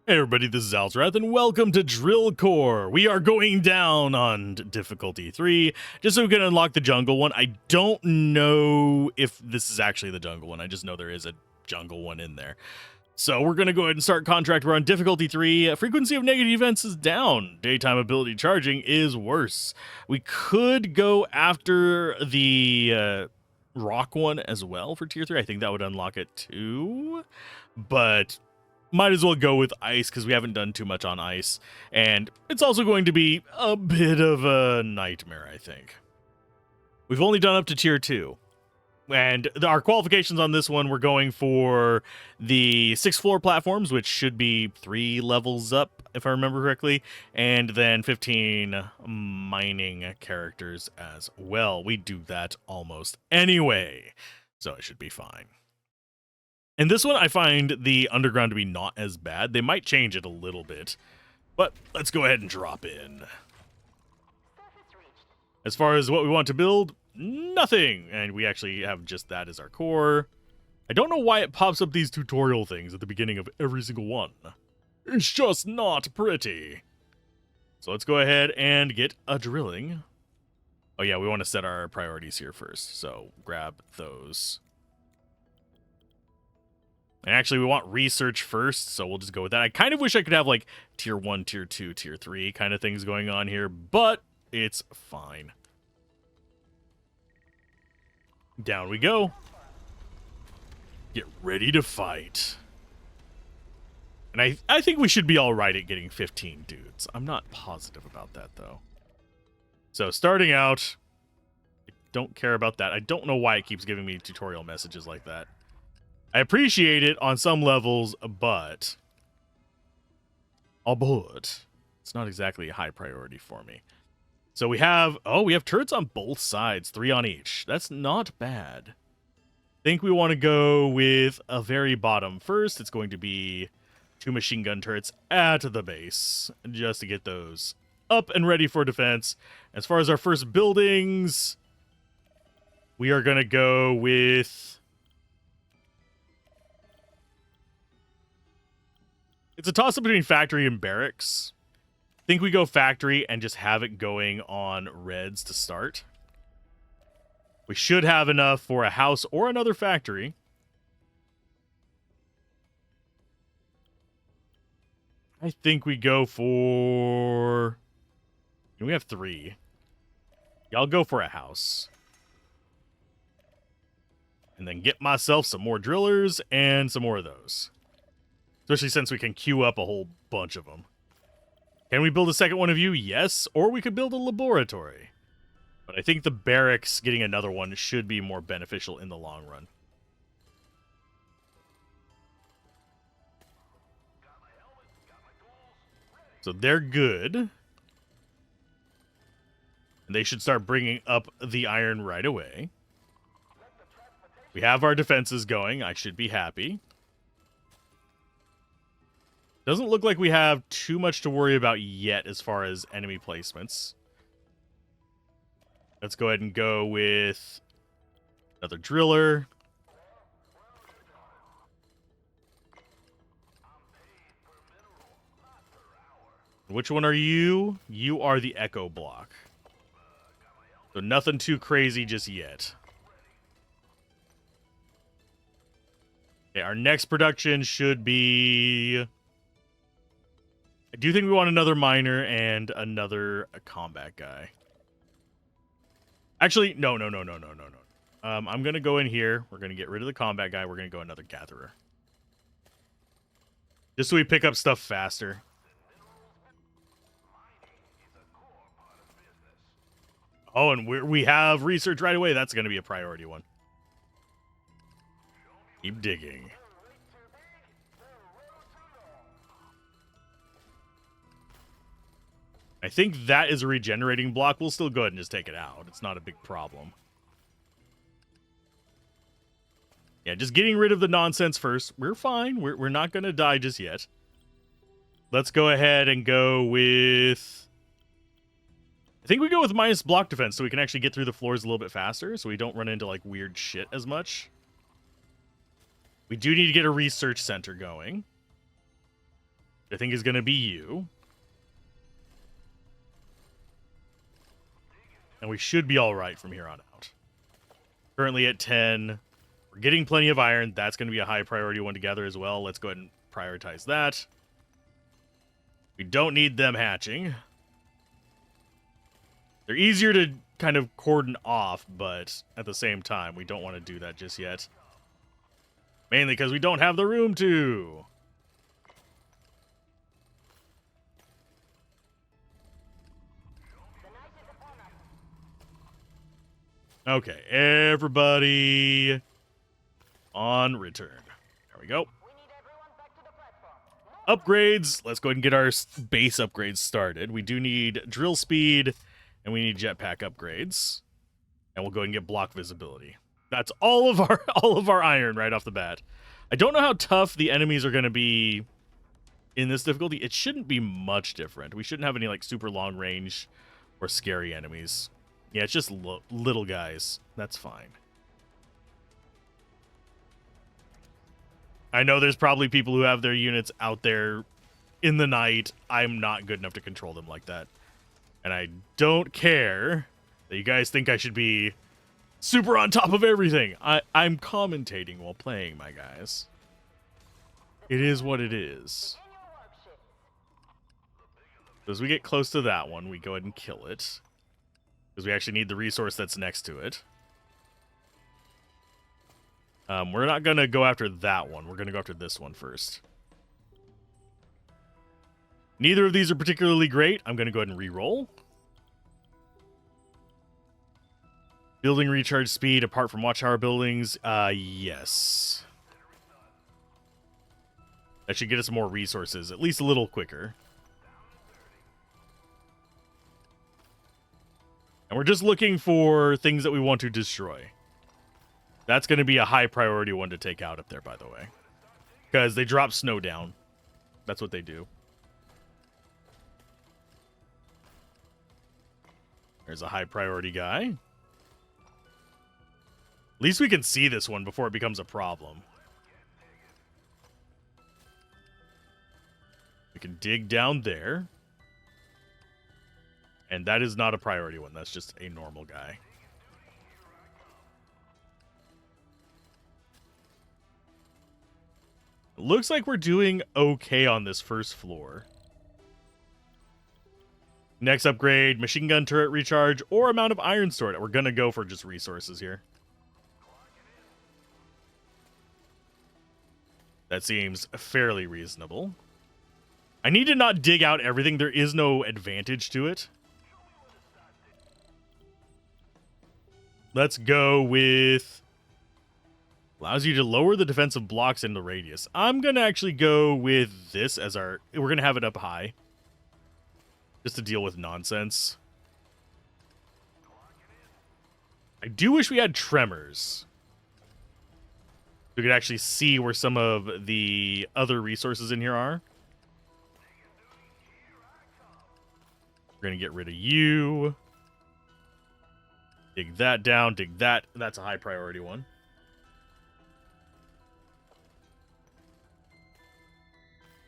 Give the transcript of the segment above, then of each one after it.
Hey everybody, this is Alzorath, and welcome to Drill Core. We are going down on difficulty 3, just so we can unlock the jungle one. I don't know if this is actually the jungle one. I just know there is a jungle one in there. So we're going to go ahead and start contract. We're on difficulty 3. Frequency of negative events is down. Daytime ability charging is worse. We could go after the rock one as well for tier 3. I think that would unlock it too. But might as well go with ice because we haven't done too much on ice. And it's also going to be a bit of a nightmare, I think. We've only done up to tier 2. And our qualifications on this one, we're going for the 6 floor platforms, which should be 3 levels up, if I remember correctly. And then 15 mining characters as well. We do that almost anyway, so it should be fine. In this one, I find the underground to be not as bad. They might change it a little bit, but let's go ahead and drop in. As far as what we want to build, nothing. And we actually have just that as our core. I don't know why it pops up these tutorial things at the beginning of every single one. It's just not pretty. So let's go ahead and get a drilling. Oh yeah, we want to set our priorities here first. So grab those. And actually, we want research first, so we'll just go with that. I kind of wish I could have, like, tier 1, tier 2, tier 3 kind of things going on here, but it's fine. Down we go. Get ready to fight. And I think we should be all right at getting 15 dudes. I'm not positive about that, though. So, starting out, I don't care about that. I don't know why it keeps giving me tutorial messages like that. I appreciate it on some levels, but it's not exactly a high priority for me. So we have turrets on both sides, 3 on each. That's not bad. I think we want to go with a very bottom first. It's going to be 2 machine gun turrets at the base, just to get those up and ready for defense. As far as our first buildings, we are going to go with... It's a toss-up between factory and barracks. I think we go factory and just have it going on reds to start. We should have enough for a house or another factory. I think we go for... We have 3. Y'all go for a house. And then get myself some more drillers and some more of those. Especially since we can queue up a whole bunch of them. Can we build a second one of you? Yes. Or we could build a laboratory. But I think the barracks getting another one should be more beneficial in the long run. So they're good. And they should start bringing up the iron right away. We have our defenses going. I should be happy. Doesn't look like we have too much to worry about yet as far as enemy placements. Let's go ahead and go with another driller. Which one are you? You are the Echo block. So nothing too crazy just yet. Okay, our next production should be... I do think we want another miner and another combat guy. Actually, no. I'm going to go in here. We're going to get rid of the combat guy. We're going to go another gatherer. Just so we pick up stuff faster. Oh, and we have research right away. That's going to be a priority one. Keep digging. I think that is a regenerating block. We'll still go ahead and just take it out. It's not a big problem. Yeah, just getting rid of the nonsense first. We're fine. We're not going to die just yet. Let's go ahead and go with... I think we go with minus block defense so we can actually get through the floors a little bit faster so we don't run into, like, weird shit as much. We do need to get a research center going. I think is going to be you. And we should be all right from here on out. Currently at 10. We're getting plenty of iron. That's going to be a high priority one to gather as well. Let's go ahead and prioritize that. We don't need them hatching. They're easier to kind of cordon off, but at the same time, we don't want to do that just yet. Mainly because we don't have the room to. Okay, everybody on return. There we go. Upgrades. Let's go ahead and get our base upgrades started. We do need drill speed, and we need jetpack upgrades. And we'll go ahead and get block visibility. That's all of our iron right off the bat. I don't know how tough the enemies are going to be in this difficulty. It shouldn't be much different. We shouldn't have any like super long range or scary enemies. Yeah, it's just little guys. That's fine. I know there's probably people who have their units out there in the night. I'm not good enough to control them like that. And I don't care that you guys think I should be super on top of everything. I'm commentating while playing, my guys. It is what it is. So as we get close to that one, we go ahead and kill it. Because we actually need the resource that's next to it. We're not going to go after that one. We're going to go after this one first. Neither of these are particularly great. I'm going to go ahead and re-roll. Building recharge speed apart from watchtower buildings. Yes. That should get us more resources, at least a little quicker. And we're just looking for things that we want to destroy. That's going to be a high priority one to take out up there, by the way. Because they drop snow down. That's what they do. There's a high priority guy. At least we can see this one before it becomes a problem. We can dig down there. And that is not a priority one. That's just a normal guy. It looks like we're doing okay on this first floor. Next upgrade, machine gun turret recharge or amount of iron stored. We're going to go for just resources here. That seems fairly reasonable. I need to not dig out everything. There is no advantage to it. Let's go with... allows you to lower the defensive blocks in the radius. I'm going to actually go with this as our... we're going to have it up high. Just to deal with nonsense. I do wish we had tremors. We could actually see where some of the other resources in here are. We're going to get rid of you. Dig that down. Dig that. That's a high priority one.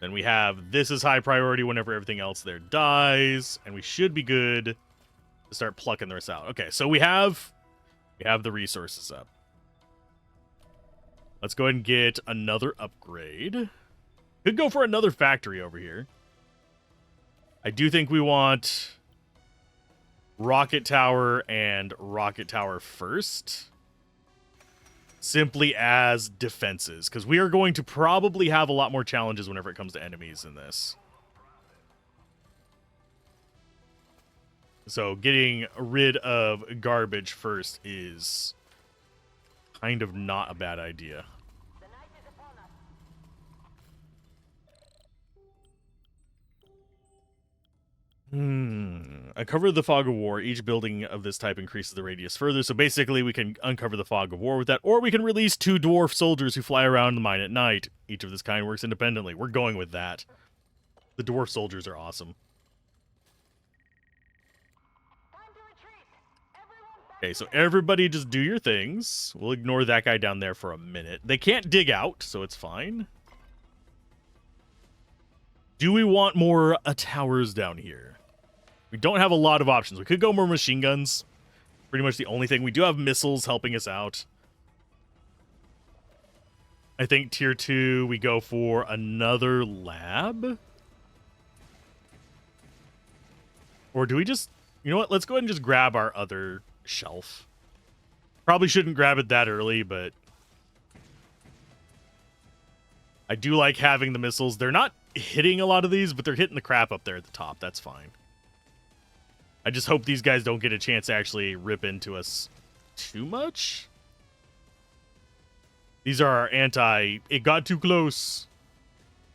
Then we have this is high priority whenever everything else there dies. And we should be good to start plucking this out. Okay, so we have the resources up. Let's go ahead and get another upgrade. Could go for another factory over here. I do think we want rocket tower and rocket tower first. Simply as defenses. Because we are going to probably have a lot more challenges whenever it comes to enemies in this. So getting rid of garbage first is kind of not a bad idea. Uncover the fog of war. Each building of this type increases the radius further. So basically we can uncover the fog of war with that. Or we can release 2 dwarf soldiers who fly around the mine at night. Each of this kind works independently. We're going with that. The dwarf soldiers are awesome. Okay, so everybody just do your things. We'll ignore that guy down there for a minute. They can't dig out, so it's fine. Do we want more towers down here? We don't have a lot of options. We could go more machine guns. Pretty much the only thing. We do have missiles helping us out. I think tier 2, we go for another lab. Or do we just... You know what? Let's go ahead and just grab our other shelf. Probably shouldn't grab it that early, but... I do like having the missiles. They're not hitting a lot of these, but they're hitting the crap up there at the top. That's fine. I just hope these guys don't get a chance to actually rip into us too much. These are our anti... It got too close.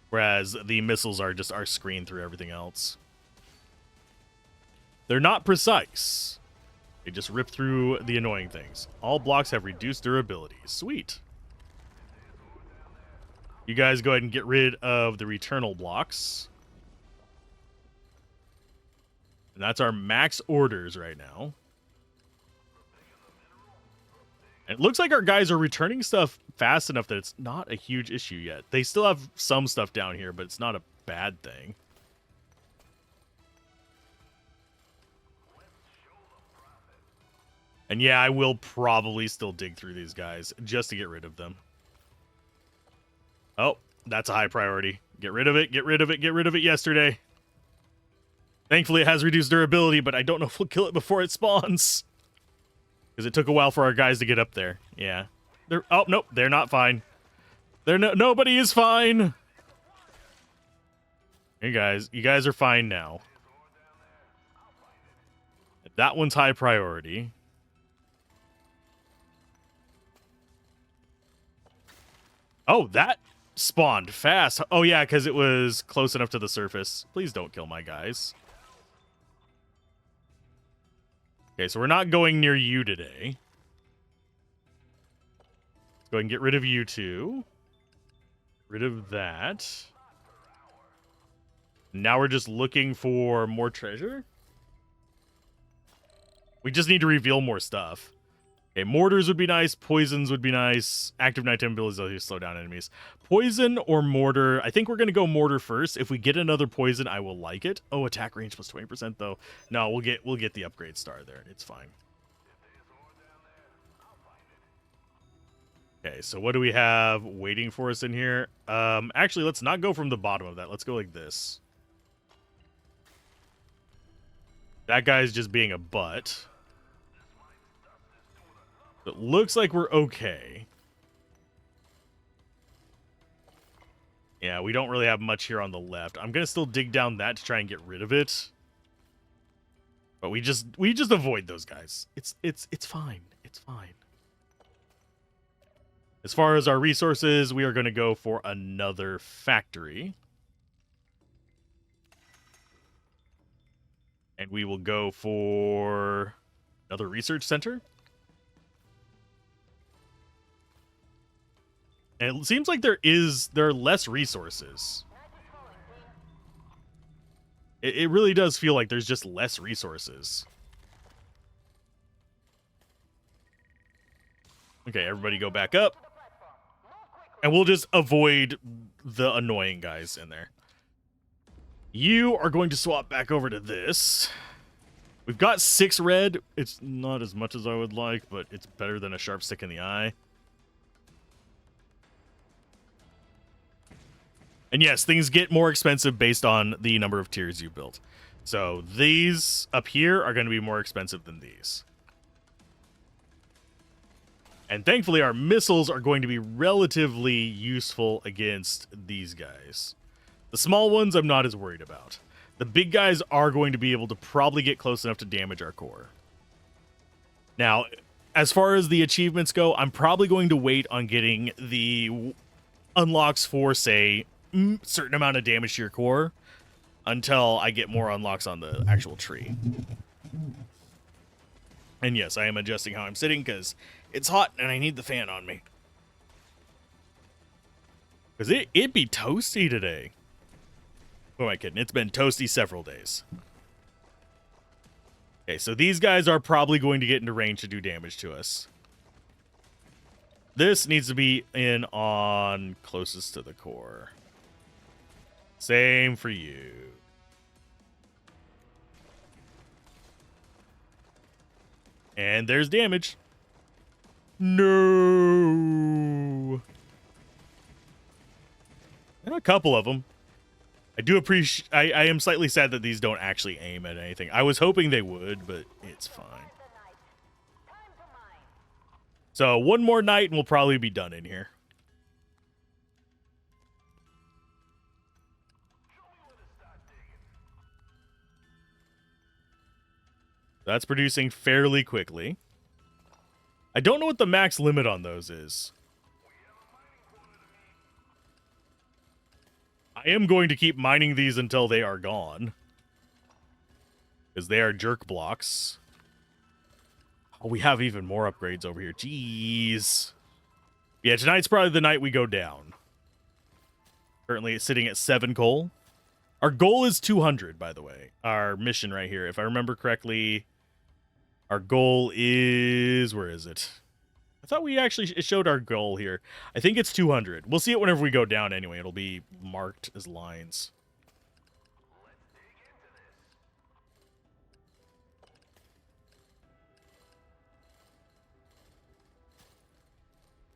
Whereas the missiles are just our screen through everything else. They're not precise. They just rip through the annoying things. All blocks have reduced durability. Sweet. You guys go ahead and get rid of the returnal blocks. And that's our max orders right now. And it looks like our guys are returning stuff fast enough that it's not a huge issue yet. They still have some stuff down here, but it's not a bad thing. And yeah, I will probably still dig through these guys just to get rid of them. Oh, that's a high priority. Get rid of it, get rid of it, get rid of it yesterday. Thankfully, it has reduced durability, but I don't know if we'll kill it before it spawns. Because it took a while for our guys to get up there. Yeah. Oh, nope, they're not fine. Nobody is fine. Hey, guys, you guys are fine now. That one's high priority. Oh, that spawned fast. Oh, yeah, because it was close enough to the surface. Please don't kill my guys. Okay, so we're not going near you today. Let's go ahead and get rid of you two. Rid of that. Now we're just looking for more treasure. We just need to reveal more stuff. Okay, mortars would be nice. Poisons would be nice. Active nighttime abilities will slow down enemies. Poison or mortar. I think we're going to go mortar first. If we get another poison, I will like it. Oh, attack range plus 20% though. No, we'll get the upgrade star there. It's fine. Okay, so what do we have waiting for us in here? Actually, let's not go from the bottom of that. Let's go like this. That guy's just being a butt. It looks like we're okay. Yeah, we don't really have much here on the left. I'm going to still dig down that to try and get rid of it. But we just avoid those guys. It's fine. It's fine. As far as our resources, we are going to go for another factory. And we will go for another research center. And it seems like there are less resources. It really does feel like there's just less resources. Okay, everybody go back up. And we'll just avoid the annoying guys in there. You are going to swap back over to this. We've got 6 red. It's not as much as I would like, but it's better than a sharp stick in the eye. And yes, things get more expensive based on the number of tiers you built. So these up here are going to be more expensive than these. And thankfully, our missiles are going to be relatively useful against these guys. The small ones I'm not as worried about. The big guys are going to be able to probably get close enough to damage our core. Now, as far as the achievements go, I'm probably going to wait on getting the unlocks for, say, certain amount of damage to your core until I get more unlocks on the actual tree. And yes, I am adjusting how I'm sitting because it's hot and I need the fan on me. Because it'd be toasty today. Who am I kidding? It's been toasty several days. Okay, so these guys are probably going to get into range to do damage to us. This needs to be in on closest to the core. Same for you. And there's damage. No. And a couple of them. I do appreciate... I am slightly sad that these don't actually aim at anything. I was hoping they would, but it's fine. So, one more night and we'll probably be done in here. That's producing fairly quickly. I don't know what the max limit on those is. I am going to keep mining these until they are gone. Because they are jerk blocks. Oh, we have even more upgrades over here. Jeez. Yeah, tonight's probably the night we go down. Currently it's sitting at 7 coal. Our goal is 200, by the way. Our mission right here. If I remember correctly, our goal is... Where is it? I thought we actually... It showed our goal here. I think it's 200. We'll see it whenever we go down anyway. It'll be marked as lines.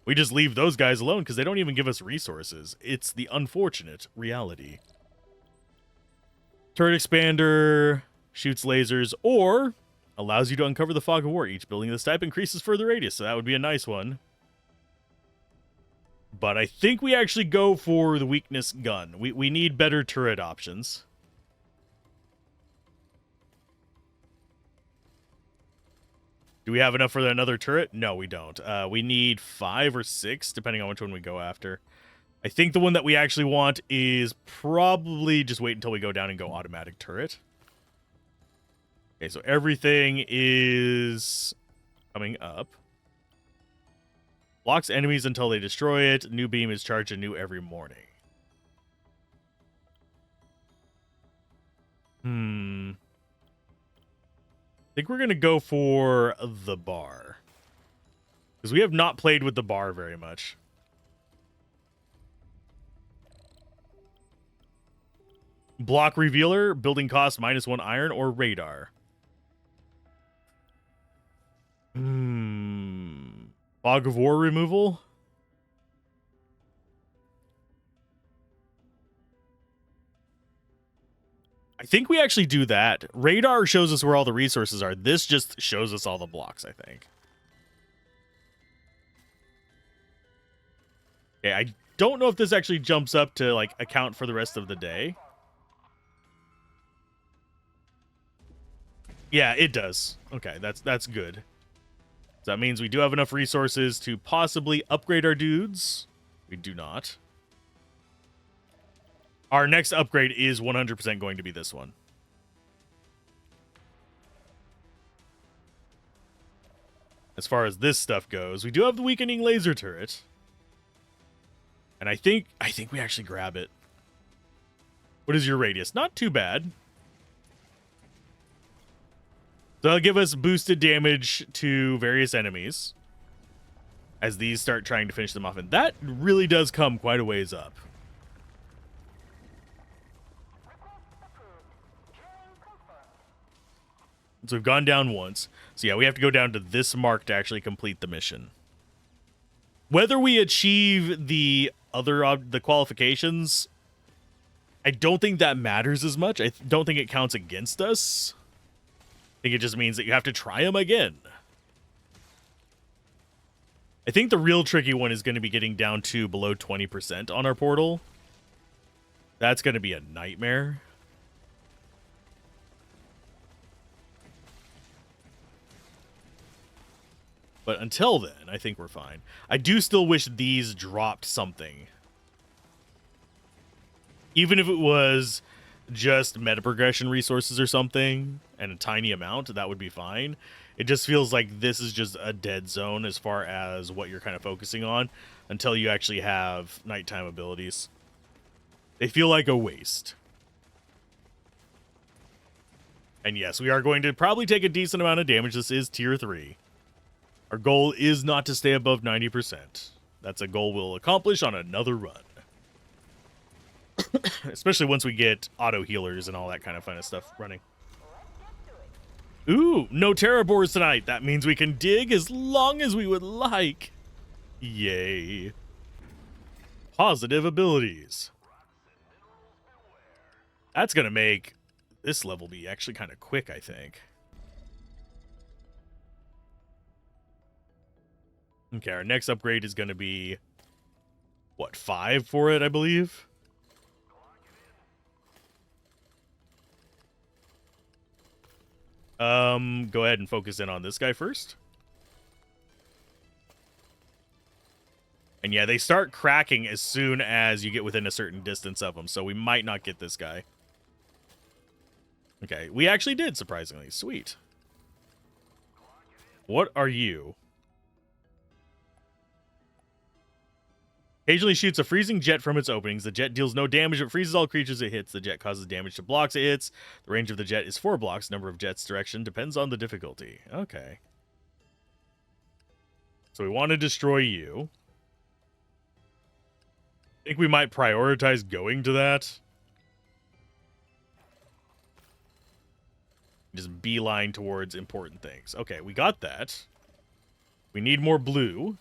We just leave those guys alone because they don't even give us resources. It's the unfortunate reality. Turret expander shoots lasers or allows you to uncover the fog of war. Each building of this type increases further radius, so that would be a nice one. But I think we actually go for the weakness gun. We need better turret options. Do we have enough for another turret? No, we don't. We need 5 or 6, depending on which one we go after. I think the one that we actually want is probably just wait until we go down and go automatic turret. Okay, so everything is coming up. Blocks enemies until they destroy it. New beam is charged anew every morning. I think we're going to go for the bar. Because we have not played with the bar very much. Block revealer, building cost -1 iron, or radar. Fog of war removal. I think we actually do that. Radar shows us where all the resources are. This just shows us all the blocks, I think. Okay, I don't know if this actually jumps up to, like, account for the rest of the day. Yeah, it does. Okay, that's good. So that means we do have enough resources to possibly upgrade our dudes. We do not. Our next upgrade is 100% going to be this one. As far as this stuff goes, we do have the weakening laser turret. And I think we actually grab it. What is your radius? Not too bad. So that'll give us boosted damage to various enemies as these start trying to finish them off. And that really does come quite a ways up. So we've gone down once. So yeah, we have to go down to this mark to actually complete the mission. Whether we achieve the qualifications, I don't think that matters as much. I don't think it counts against us. I think it just means that you have to try them again. I think the real tricky one is going to be getting down to below 20% on our portal. That's going to be a nightmare. But until then, I think we're fine. I do still wish these dropped something. Even if it was just meta progression resources or something, and a tiny amount, that would be fine. It just feels like this is just a dead zone as far as what you're kind of focusing on until you actually have nighttime abilities. They feel like a waste. And yes, we are going to probably take a decent amount of damage. This is tier 3. Our goal is not to stay above 90%. That's a goal we'll accomplish on another run. Especially once we get auto healers and all that kind of fun stuff running. Ooh, no terror boars tonight. That means we can dig as long as we would like. Yay. Positive abilities. That's going to make this level be actually kind of quick, I think. Okay, our next upgrade is going to be, what, 5 for it, I believe? Go ahead and focus in on this guy first. And yeah, they start cracking as soon as you get within a certain distance of them, so we might not get this guy. Okay, we actually did, surprisingly. Sweet. What are you? Occasionally shoots a freezing jet from its openings. The jet deals no damage but freezes all creatures it hits. The jet causes damage to blocks it hits. The range of the jet is 4 blocks. Number of jets direction depends on the difficulty. Okay. So we want to destroy you. I think we might prioritize going to that. Just beeline towards important things. Okay, we got that. We need more blue.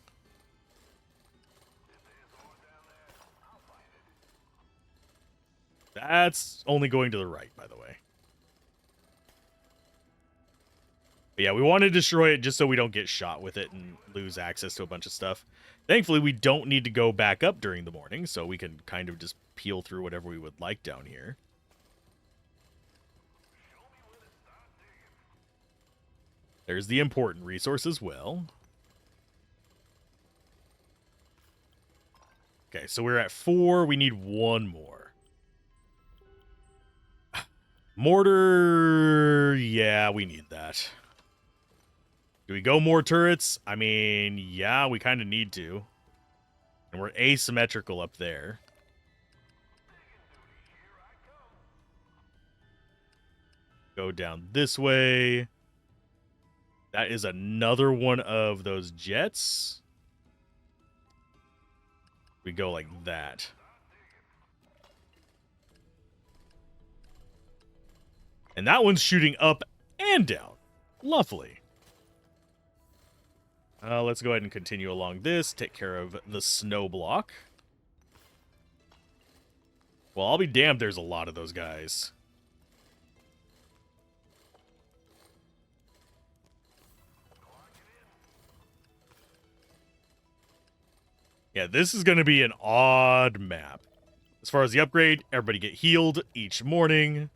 That's only going to the right, by the way. But yeah, we want to destroy it just so we don't get shot with it and lose access to a bunch of stuff. Thankfully, we don't need to go back up during the morning, so we can kind of just peel through whatever we would like down here. There's the important resource as well. Okay, so we're at 4. We need 1 more. Mortar, yeah, we need that. Do we go more turrets? I mean, yeah, we kind of need to. And we're asymmetrical up there. Go down this way. That is another one of those jets. We go like that. And that one's shooting up and down. Lovely. Let's go ahead and continue along this. Take care of the snow block. Well, I'll be damned there's a lot of those guys. Yeah, this is going to be an odd map. As far as the upgrade, everybody get healed each morning.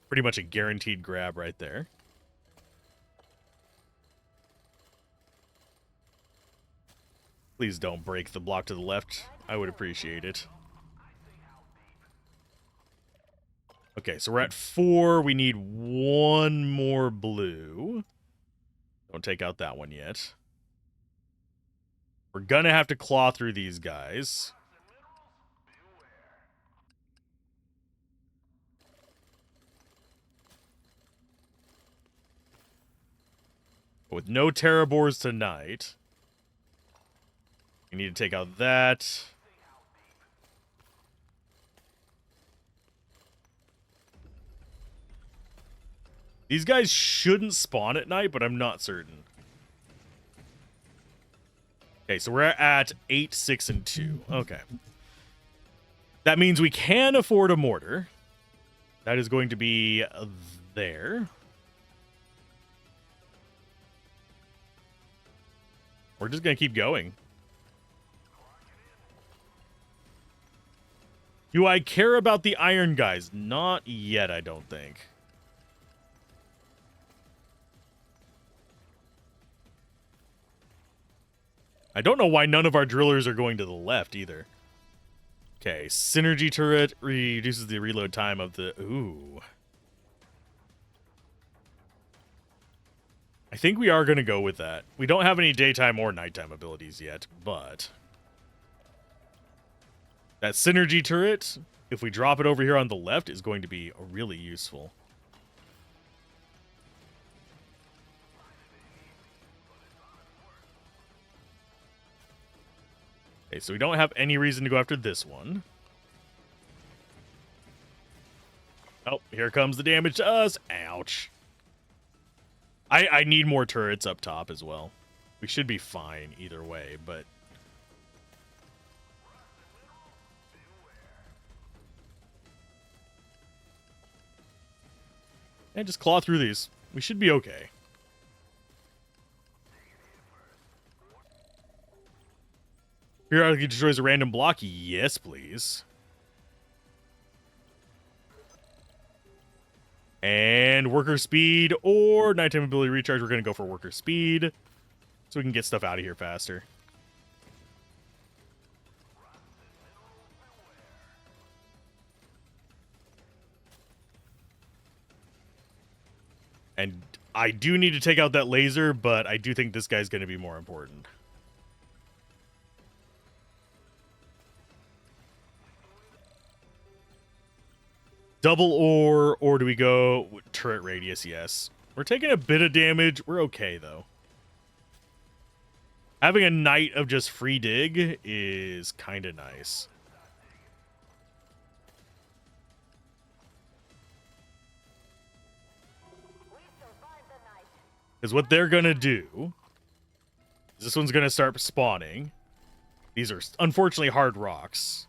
Pretty much a guaranteed grab right there. Please don't break the block to the left. I would appreciate it. Okay, so we're at 4. We need 1 more blue. Don't take out that one yet. We're gonna have to claw through these guys. With no Terrabors tonight. We need to take out that. These guys shouldn't spawn at night, but I'm not certain. Okay, so we're at 8, 6, and 2. Okay. That means we can afford a mortar. That is going to be there. We're just going to keep going. Do I care about the iron guys? Not yet, I don't think. I don't know why none of our drillers are going to the left either. Okay, synergy turret reduces the reload time of the... Ooh. I think we are going to go with that. We don't have any daytime or nighttime abilities yet, but... That synergy turret, if we drop it over here on the left, is going to be really useful. Okay, so we don't have any reason to go after this one. Oh, here comes the damage to us. Ouch. I need more turrets up top as well. We should be fine either way, but... And just claw through these. We should be okay. Periodically destroys a random block. Yes, please. And worker speed or nighttime ability recharge. We're going to go for worker speed so we can get stuff out of here faster. And I do need to take out that laser, but I do think this guy's going to be more important. Double or do we go turret radius? Yes. We're taking a bit of damage. We're okay, though. Having a night of just free dig is kind of nice. Because what they're going to do is this one's going to start spawning. These are unfortunately hard rocks.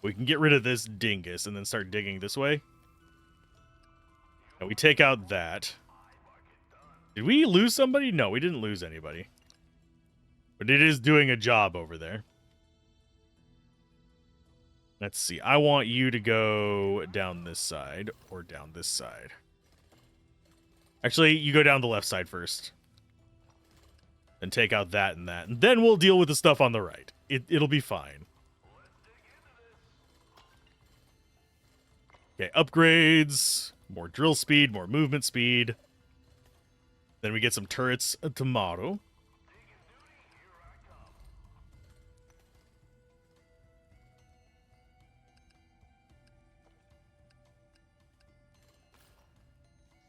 We can get rid of this dingus and then start digging this way. And we take out that. Did we lose somebody? No, we didn't lose anybody. But it is doing a job over there. Let's see. I want you to go down this side or down this side. Actually, you go down the left side first. Then take out that and that. And then we'll deal with the stuff on the right. It'll be fine. Okay, upgrades, more drill speed, more movement speed. Then we get some turrets tomorrow.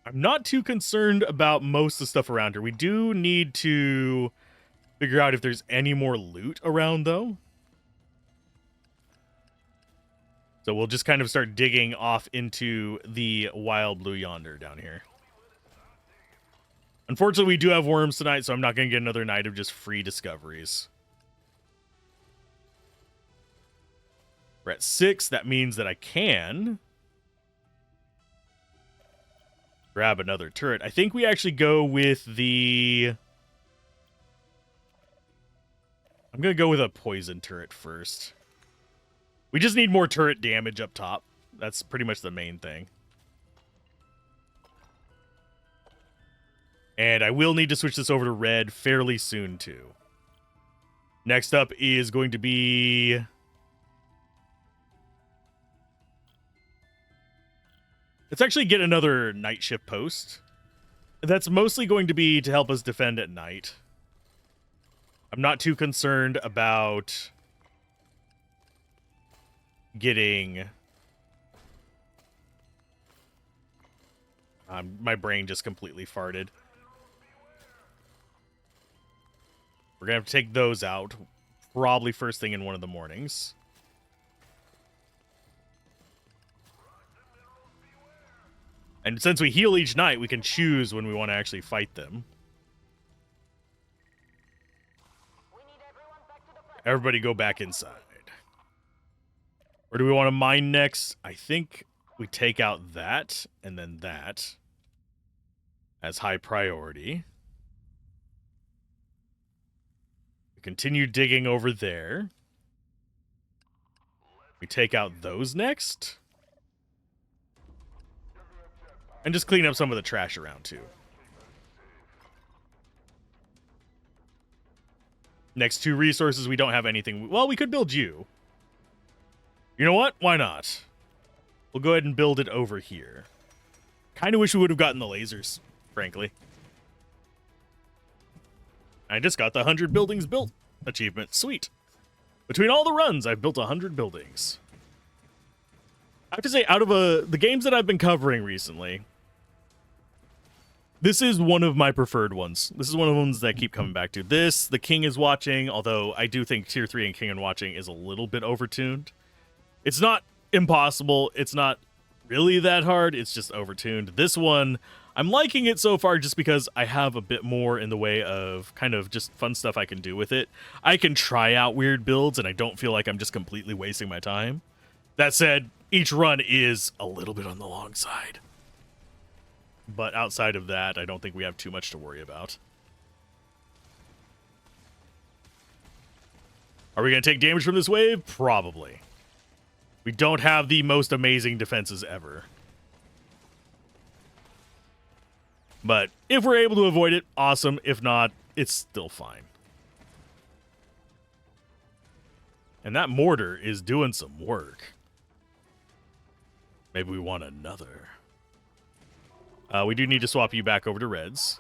I'm not too concerned about most of the stuff around here. We do need to figure out if there's any more loot around, though. So we'll just kind of start digging off into the wild blue yonder down here. Unfortunately, we do have worms tonight, so I'm not going to get another night of just free discoveries. We're at 6. That means that I can grab another turret. I think we actually go with the... I'm going to go with a poison turret first. We just need more turret damage up top. That's pretty much the main thing. And I will need to switch this over to red fairly soon, too. Next up is going to be... Let's actually get another night shift post. That's mostly going to be to help us defend at night. I'm not too concerned about getting... my brain just completely farted. We're going to have to take those out. Probably first thing in one of the mornings. And since we heal each night, we can choose when we want to actually fight them. Everybody go back inside. Or do we want to mine next? I think we take out that and then that as high priority. We continue digging over there. We take out those next. And just clean up some of the trash around, too. Next 2 resources, we don't have anything. Well, we could build you. You know what? Why not? We'll go ahead and build it over here. Kind of wish we would have gotten the lasers, frankly. I just got the 100 buildings built achievement. Sweet. Between all the runs, I've built 100 buildings. I have to say, out of the games that I've been covering recently, this is one of my preferred ones. This is one of the ones that I keep coming back to. This, The King is Watching, although I do think Tier 3 and King and Watching is a little bit overtuned. It's not impossible. It's not really that hard. It's just overtuned. This one, I'm liking it so far just because I have a bit more in the way of kind of just fun stuff I can do with it. I can try out weird builds, and I don't feel like I'm just completely wasting my time. That said, each run is a little bit on the long side. But outside of that, I don't think we have too much to worry about. Are we going to take damage from this wave? Probably. We don't have the most amazing defenses ever. But if we're able to avoid it, awesome. If not, it's still fine. And that mortar is doing some work. Maybe we want another. We do need to swap you back over to reds.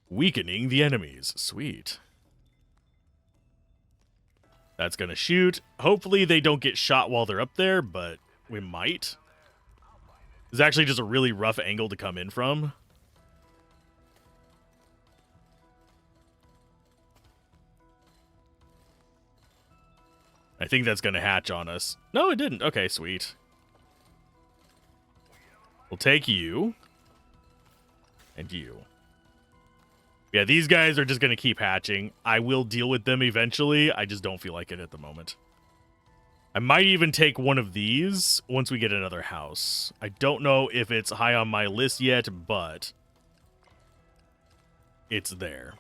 Weakening the enemies. Sweet. That's going to shoot. Hopefully they don't get shot while they're up there, but we might. It's actually just a really rough angle to come in from. I think that's going to hatch on us. No, it didn't. Okay, sweet. We'll take you. And you. Yeah, these guys are just going to keep hatching. I will deal with them eventually. I just don't feel like it at the moment. I might even take one of these once we get another house. I don't know if it's high on my list yet, but it's there.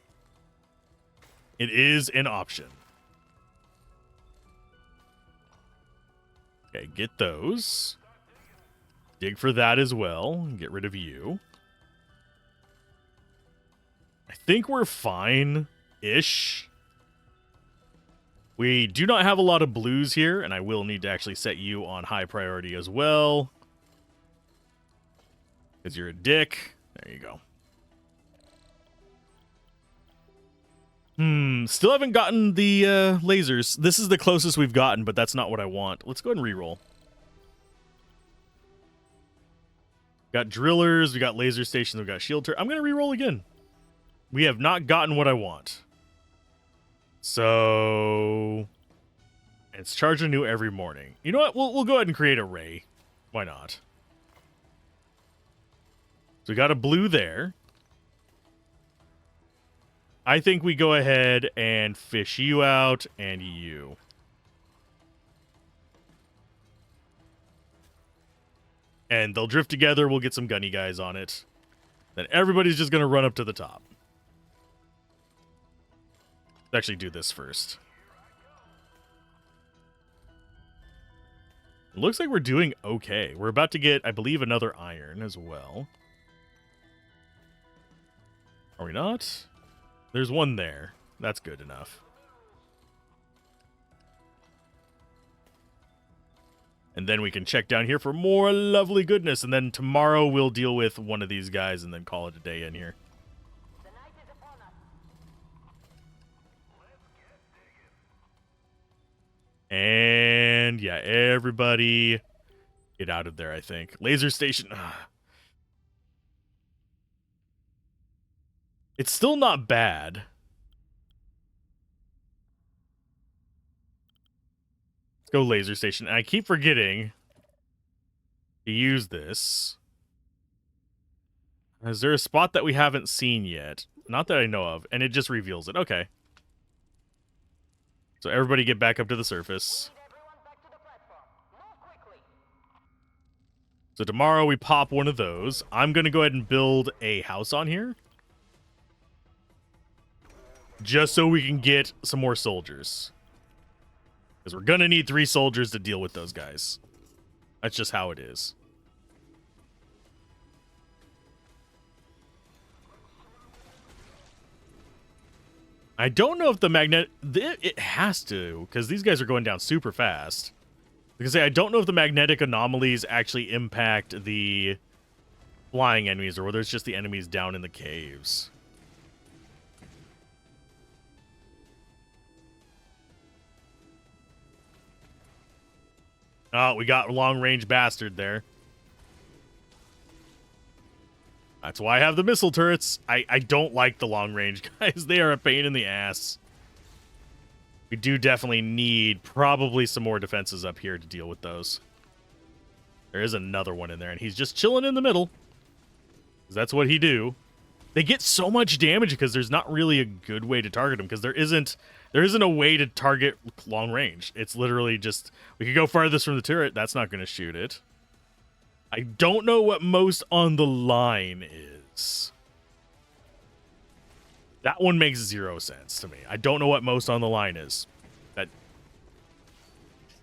It is an option. Okay, get those. Dig for that as well. Get rid of you. I think we're fine-ish. We do not have a lot of blues here, and I will need to actually set you on high priority as well. Because you're a dick. There you go. Still haven't gotten the lasers. This is the closest we've gotten, but that's not what I want. Let's go ahead and reroll. Got drillers, we got laser stations, we got shield turret. I'm going to reroll again. We have not gotten what I want. So it's charge anew every morning. You know what? We'll go ahead and create a ray. Why not? So we got a blue there. I think we go ahead and fish you out and you. And they'll drift together. We'll get some gunny guys on it. Then everybody's just going to run up to the top. Let's actually do this first. It looks like we're doing okay. We're about to get, I believe, another iron as well. Are we not? There's one there. That's good enough. And then we can check down here for more lovely goodness. And then tomorrow we'll deal with one of these guys and then call it a day in here. And yeah, everybody get out of there, I think. Laser station. It's still not bad. Let's go laser station. And I keep forgetting to use this. Is there a spot that we haven't seen yet? Not that I know of. And it just reveals it. Okay. So everybody get back up to the surface. So tomorrow we pop one of those. I'm going to go ahead and build a house on here. Just so we can get some more soldiers. Because we're going to need 3 soldiers to deal with those guys. That's just how it is. I don't know if the magnet... It has to, because these guys are going down super fast. Because I don't know if the magnetic anomalies actually impact the flying enemies, or whether it's just the enemies down in the caves. Oh, we got long-range bastard there. That's why I have the missile turrets. I don't like the long-range guys. They are a pain in the ass. We do definitely need probably some more defenses up here to deal with those. There is another one in there, and he's just chilling in the middle. 'Cause that's what he do. They get so much damage because there's not really a good way to target them, because there isn't a way to target long range. It's literally just, we could go farthest from the turret. That's not going to shoot it. I don't know what most on the line is. That one makes 0 sense to me. I don't know what most on the line is. That,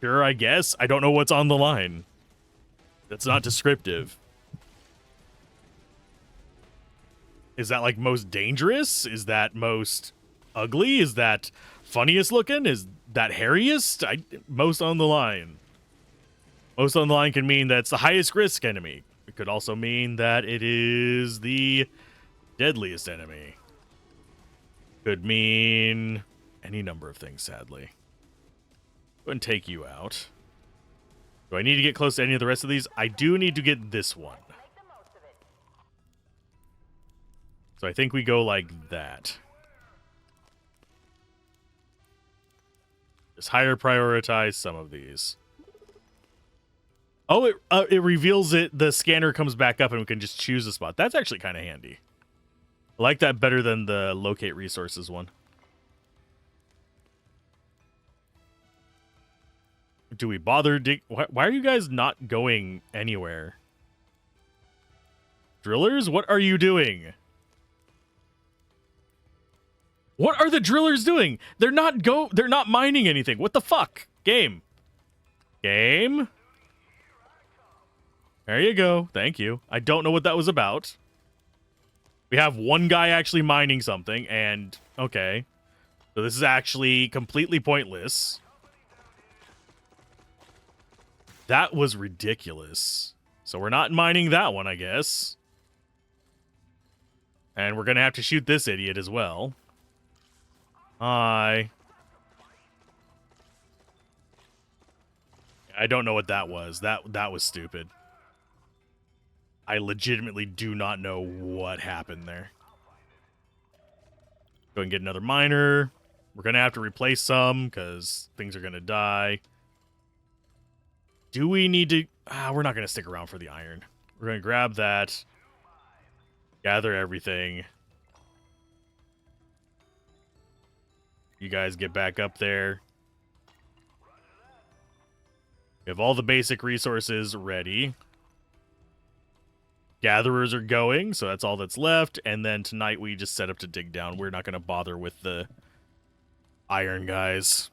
sure, I guess. I don't know what's on the line. That's not descriptive. Is that like most dangerous? Is that most ugly? Is that funniest looking? Is that hairiest? Most on the line. Most on the line can mean that's the highest risk enemy. It could also mean that it is the deadliest enemy. Could mean any number of things, sadly. Go and take you out. Do I need to get close to any of the rest of these? I do need to get this one. So I think we go like that. Just higher prioritize some of these. Oh, it reveals it. The scanner comes back up and we can just choose a spot. That's actually kind of handy. I like that better than the locate resources one. Do we bother why are you guys not going anywhere? Drillers, what are you doing? What are the drillers doing? They're not mining anything. What the fuck? Game. Game. There you go. Thank you. I don't know what that was about. We have one guy actually mining something, and okay. So this is actually completely pointless. That was ridiculous. So we're not mining that one, I guess. And we're going to have to shoot this idiot as well. Hi. I don't know what that was. That was stupid. I legitimately do not know what happened there. Go and get another miner. We're going to have to replace some because things are going to die. Do we need to... we're not going to stick around for the iron. We're going to grab that. Gather everything. You guys get back up there. We have all the basic resources ready. Gatherers are going, so that's all that's left. And then tonight we just set up to dig down. We're not going to bother with the iron guys.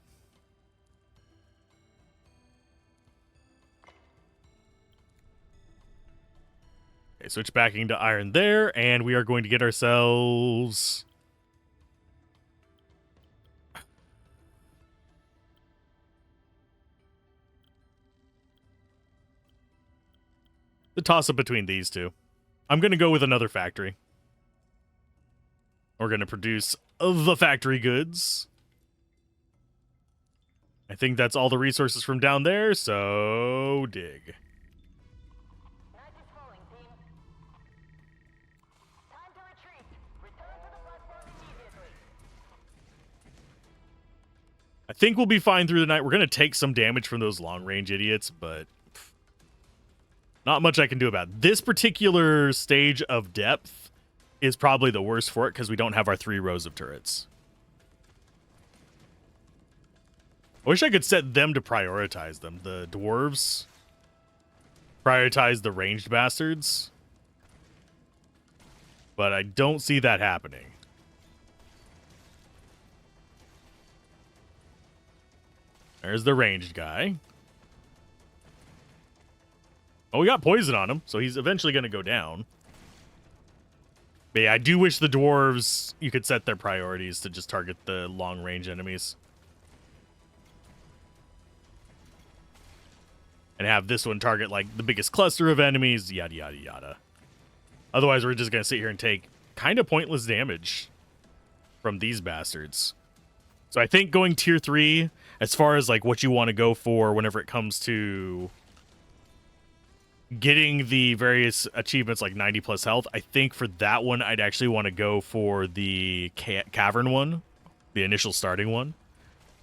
Okay, switch backing to iron there, and we are going to get ourselves... the toss-up between these two. I'm going to go with another factory. We're going to produce the factory goods. I think that's all the resources from down there, so dig. I think we'll be fine through the night. We're going to take some damage from those long-range idiots, but not much I can do about it. This particular stage of depth is probably the worst for it because we don't have our 3 rows of turrets. I wish I could set them to prioritize them. The dwarves prioritize the ranged bastards, but I don't see that happening. There's the ranged guy. Oh, we got poison on him, so he's eventually going to go down. But yeah, I do wish the dwarves, you could set their priorities to just target the long-range enemies. And have this one target, like, the biggest cluster of enemies, yada, yada, yada. Otherwise, we're just going to sit here and take kind of pointless damage from these bastards. So I think going tier 3, as far as, like, what you want to go for whenever it comes to getting the various achievements like 90 plus health, I think for that one I'd actually want to go for the cavern one, the initial starting one.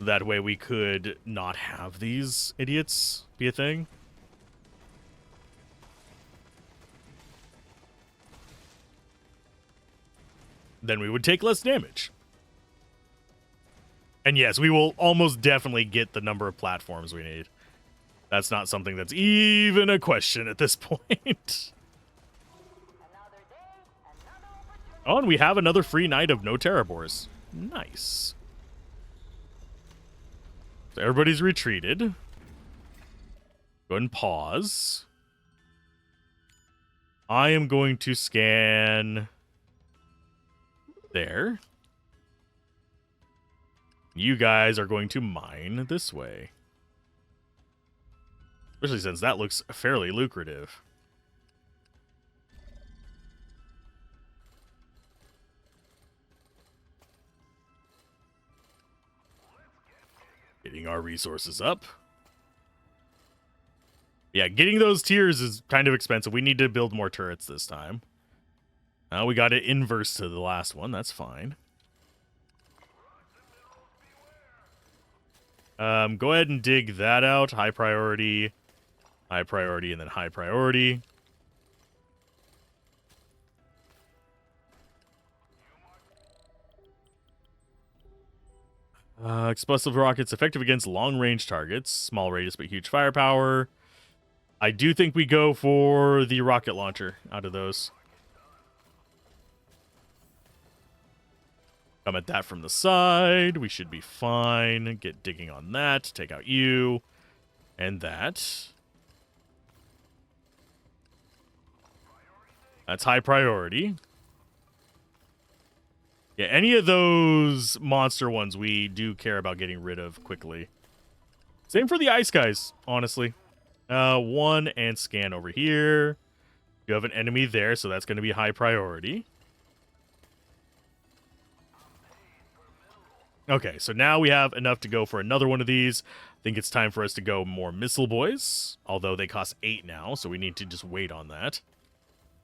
That way we could not have these idiots be a thing. then we would take less damage. And yes, we will almost definitely get the number of platforms we need. That's not something that's even a question at this point. Oh, and we have another free night of no Terrabors. Nice. So everybody's retreated. Go ahead and pause. I am going to scan there. You guys are going to mine this way. Especially since that looks fairly lucrative. Getting our resources up. Yeah, getting those tiers is kind of expensive. We need to build more turrets this time. We got it inverse to the last one. That's fine. Go ahead and dig that out. High priority, and then high priority. Explosive rockets effective against long-range targets. Small radius but huge firepower. I do think we go for the rocket launcher out of those. Come at that from the side. We should be fine. Get digging on that. Take out you. And that. That's high priority. Yeah, any of those monster ones we do care about getting rid of quickly. Same for the ice guys, honestly. One and scan over here. You have an enemy there, so that's going to be high priority. Okay, so now we have enough to go for another one of these. I think it's time for us to go more missile boys, although they cost 8 now, so we need to just wait on that.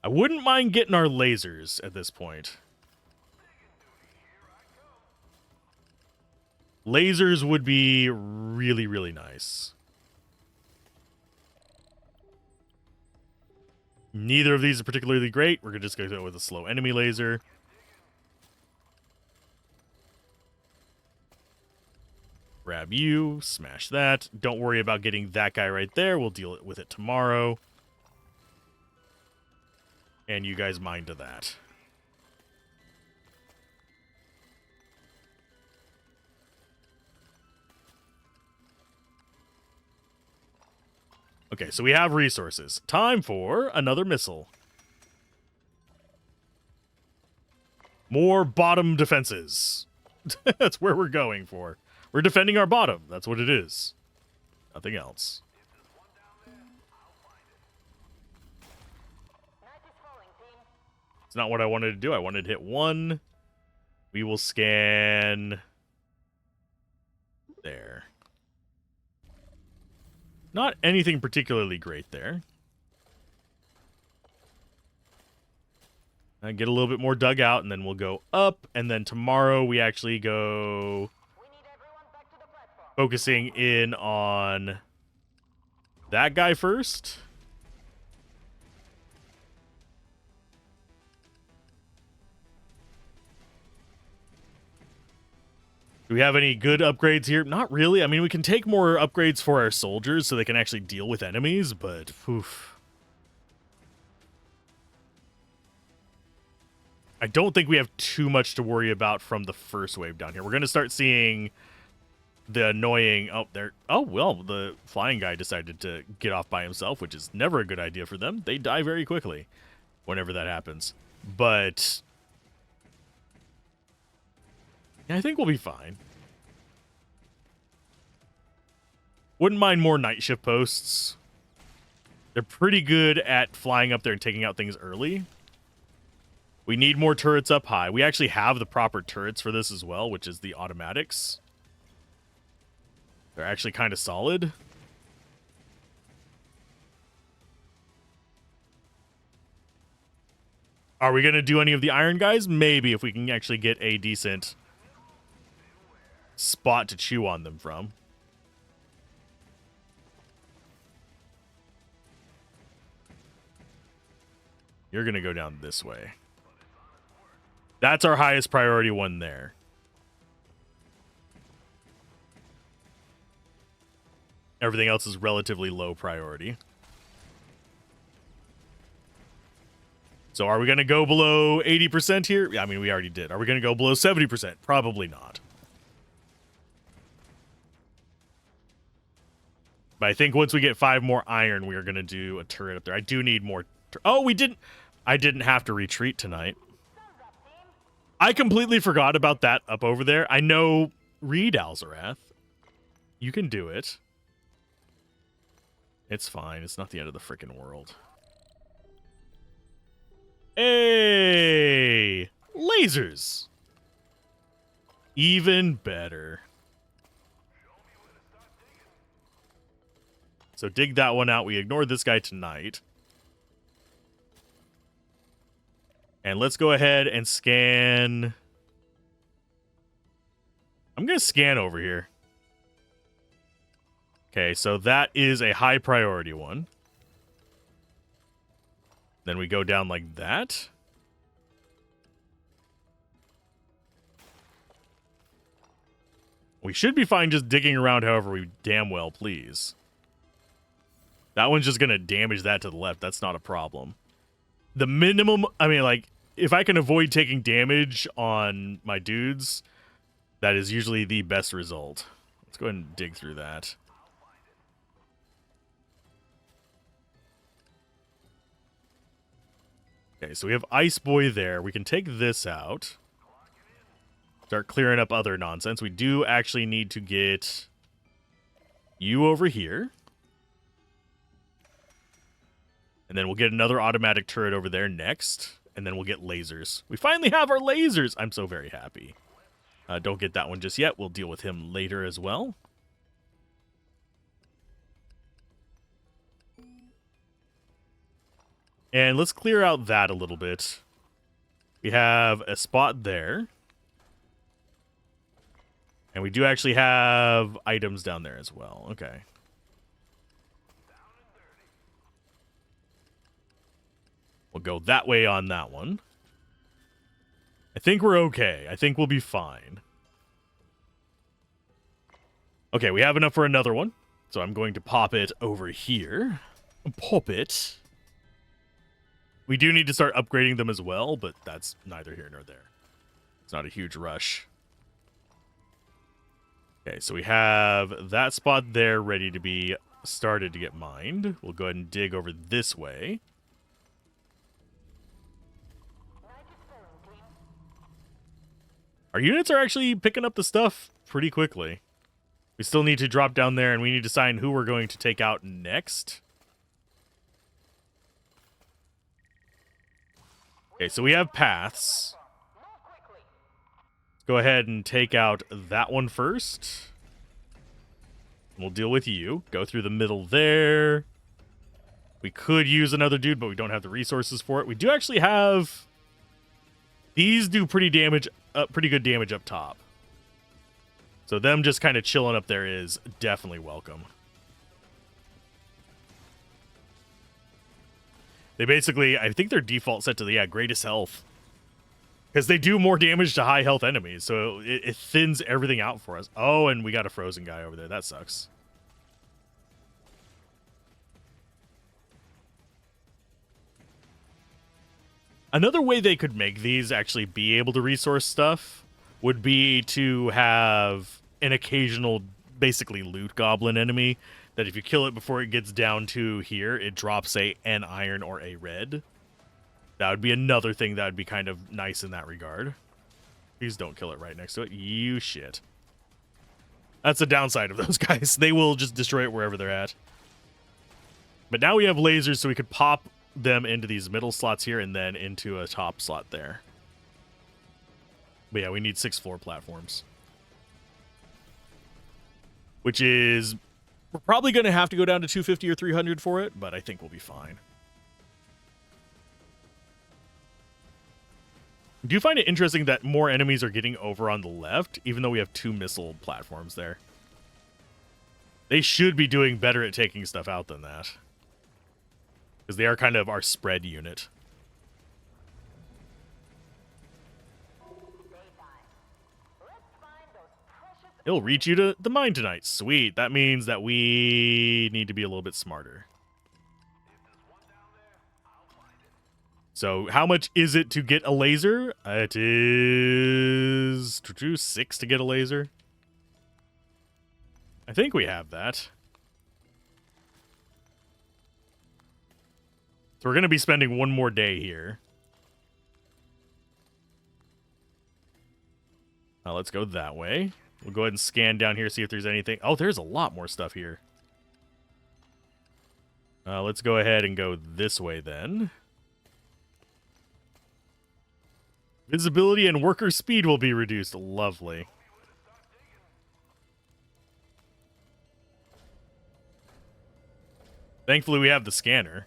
I wouldn't mind getting our lasers at this point. Lasers would be really, really nice. Neither of these are particularly great. We're just going to go with a slow enemy laser. Grab you, smash that. Don't worry about getting that guy right there. We'll deal with it tomorrow. And you guys mine to that. Okay, so we have resources. Time for another missile. More bottom defenses. That's where we're going for. We're defending our bottom. That's what it is. Nothing else. It's not what I wanted to do. I wanted to hit 1. We will scan there. Not anything particularly great there. Get a little bit more dug out, and then we'll go up. And then tomorrow we actually go focusing in on that guy first. Do we have any good upgrades here? Not really. I mean, we can take more upgrades for our soldiers so they can actually deal with enemies, but oof. I don't think we have too much to worry about from the first wave down here. We're going to start seeing the annoying... Oh, there. Oh, well, the flying guy decided to get off by himself, which is never a good idea for them. They die very quickly whenever that happens. But I think we'll be fine. Wouldn't mind more night shift posts. They're pretty good at flying up there and taking out things early. We need more turrets up high. We actually have the proper turrets for this as well, which is the automatics. They're actually kind of solid. Are we going to do any of the iron guys? Maybe, if we can actually get a decent spot to chew on them from. You're going to go down this way. That's our highest priority one there. Everything else is relatively low priority. So are we going to go below 80% here? Yeah, I mean, we already did. Are we going to go below 70%? Probably not. But I think once we get 5 more iron, we are going to do a turret up there. I do need more. Oh, we didn't. I didn't have to retreat tonight. I completely forgot about that up over there. I know. Read, Alzorath. You can do it. It's fine. It's not the end of the freaking world. Hey! Lasers! Even better. So dig that one out. We ignored this guy tonight. And let's go ahead and scan. I'm going to scan over here. Okay, so that is a high priority one. Then we go down like that. We should be fine just digging around however we damn well please. That one's just going to damage that to the left. That's not a problem. The minimum, I mean, like, if I can avoid taking damage on my dudes, that is usually the best result. Let's go ahead and dig through that. Okay, so we have Ice Boy there. We can take this out. Start clearing up other nonsense. We do actually need to get you over here. And then we'll get another automatic turret over there next. And then we'll get lasers. We finally have our lasers! I'm so very happy. Don't get that one just yet. We'll deal with him later as well. And let's clear out that a little bit. We have a spot there. And we do actually have items down there as well. Okay. We'll go that way on that one. I think we're okay. I think we'll be fine. Okay, we have enough for another one. So I'm going to pop it over here. Pop it. We do need to start upgrading them as well, but that's neither here nor there. It's not a huge rush. Okay, so we have that spot there ready to be started to get mined. We'll go ahead and dig over this way. Our units are actually picking up the stuff pretty quickly. We still need to drop down there, and we need to decide who we're going to take out next. Okay, so we have paths. Let's go ahead and take out that one first. We'll deal with you. Go through the middle there. We could use another dude, but we don't have the resources for it. We do actually have... These do pretty good damage up top. So them just kind of chilling up there is definitely welcome. They basically, I think their default set to the greatest health. Because they do more damage to high health enemies, so it thins everything out for us. Oh, and we got a frozen guy over there. That sucks. Another way they could make these actually be able to resource stuff would be to have an occasional, basically, loot goblin enemy that if you kill it before it gets down to here, it drops an iron or a red. That would be another thing that would be kind of nice in that regard. Please don't kill it right next to it. You shit. That's the downside of those guys. They will just destroy it wherever they're at. But now we have lasers, so we could pop them into these middle slots here and then into a top slot there. But yeah, we need 6 floor platforms. Which is... We're probably going to have to go down to 250 or 300 for it, but I think we'll be fine. Do you find it interesting that more enemies are getting over on the left, even though we have 2 missile platforms there? They should be doing better at taking stuff out than that. Because they are kind of our spread unit. It'll reach you to the mine tonight. Sweet. That means that we need to be a little bit smarter. So how much is it to get a laser? It is 6 to get a laser. I think we have that. So we're going to be spending one more day here. Now let's go that way. We'll go ahead and scan down here, see if there's anything. Oh, there's a lot more stuff here. Let's go ahead and go this way then. Visibility and worker speed will be reduced. Lovely. Thankfully, we have the scanner.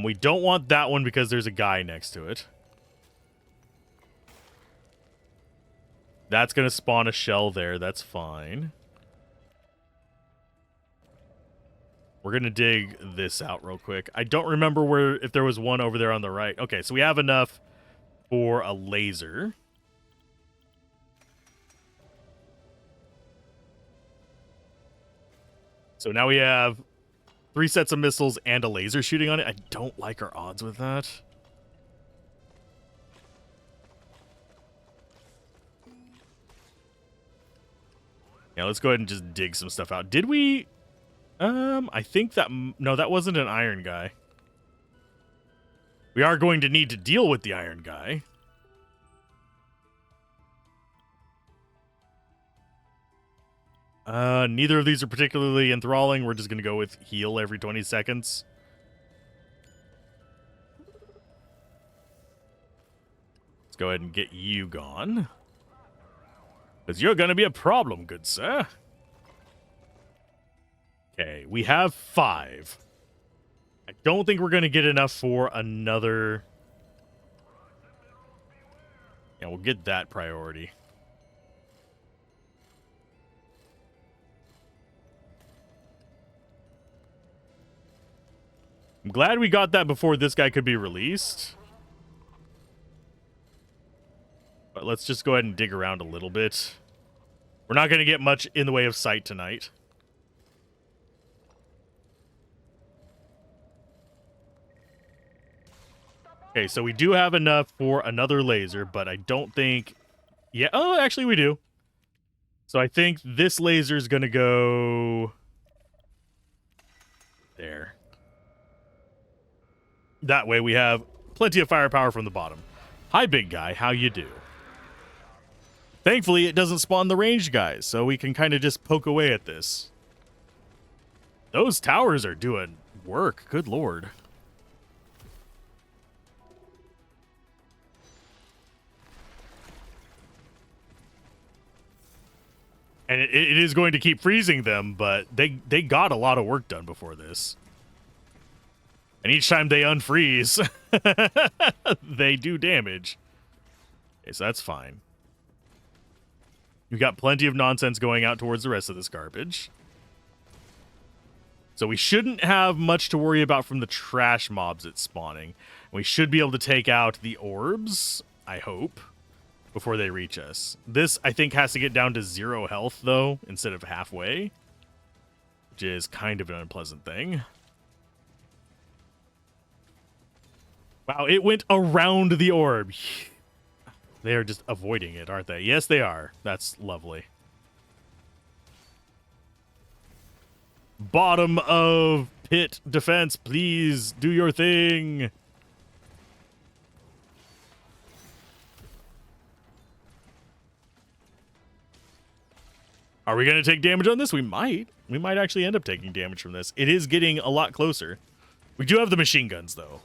We don't want that one because there's a guy next to it. That's going to spawn a shell there. That's fine. We're going to dig this out real quick. I don't remember if there was one over there on the right. Okay, so we have enough for a laser. So now we have 3 sets of missiles and a laser shooting on it. I don't like our odds with that. Yeah, let's go ahead and just dig some stuff out. Did we... I think that... No, that wasn't an iron guy. We are going to need to deal with the iron guy. Neither of these are particularly enthralling. We're just going to go with heal every 20 seconds. Let's go ahead and get you gone. Because you're going to be a problem, good sir. Okay, we have 5. I don't think we're going to get enough for another... Yeah, we'll get that priority. I'm glad we got that before this guy could be released. But let's just go ahead and dig around a little bit. We're not going to get much in the way of sight tonight. Okay, so we do have enough for another laser, but I don't think... Yeah, oh, actually we do. So I think this laser is going to go... there. That way we have plenty of firepower from the bottom. Hi, big guy. How you do? Thankfully, it doesn't spawn the ranged guys, so we can kind of just poke away at this. Those towers are doing work. Good lord. And it is going to keep freezing them, but they got a lot of work done before this. And each time they unfreeze, they do damage. Okay, so that's fine. We've got plenty of nonsense going out towards the rest of this garbage. So we shouldn't have much to worry about from the trash mobs it's spawning. We should be able to take out the orbs, I hope, before they reach us. This, I think, has to get down to 0 health, though, instead of halfway, which is kind of an unpleasant thing. Wow, it went around the orb. They are just avoiding it, aren't they? Yes, they are. That's lovely. Bottom of pit defense, please do your thing. Are we going to take damage on this? We might. We might actually end up taking damage from this. It is getting a lot closer. We do have the machine guns, though.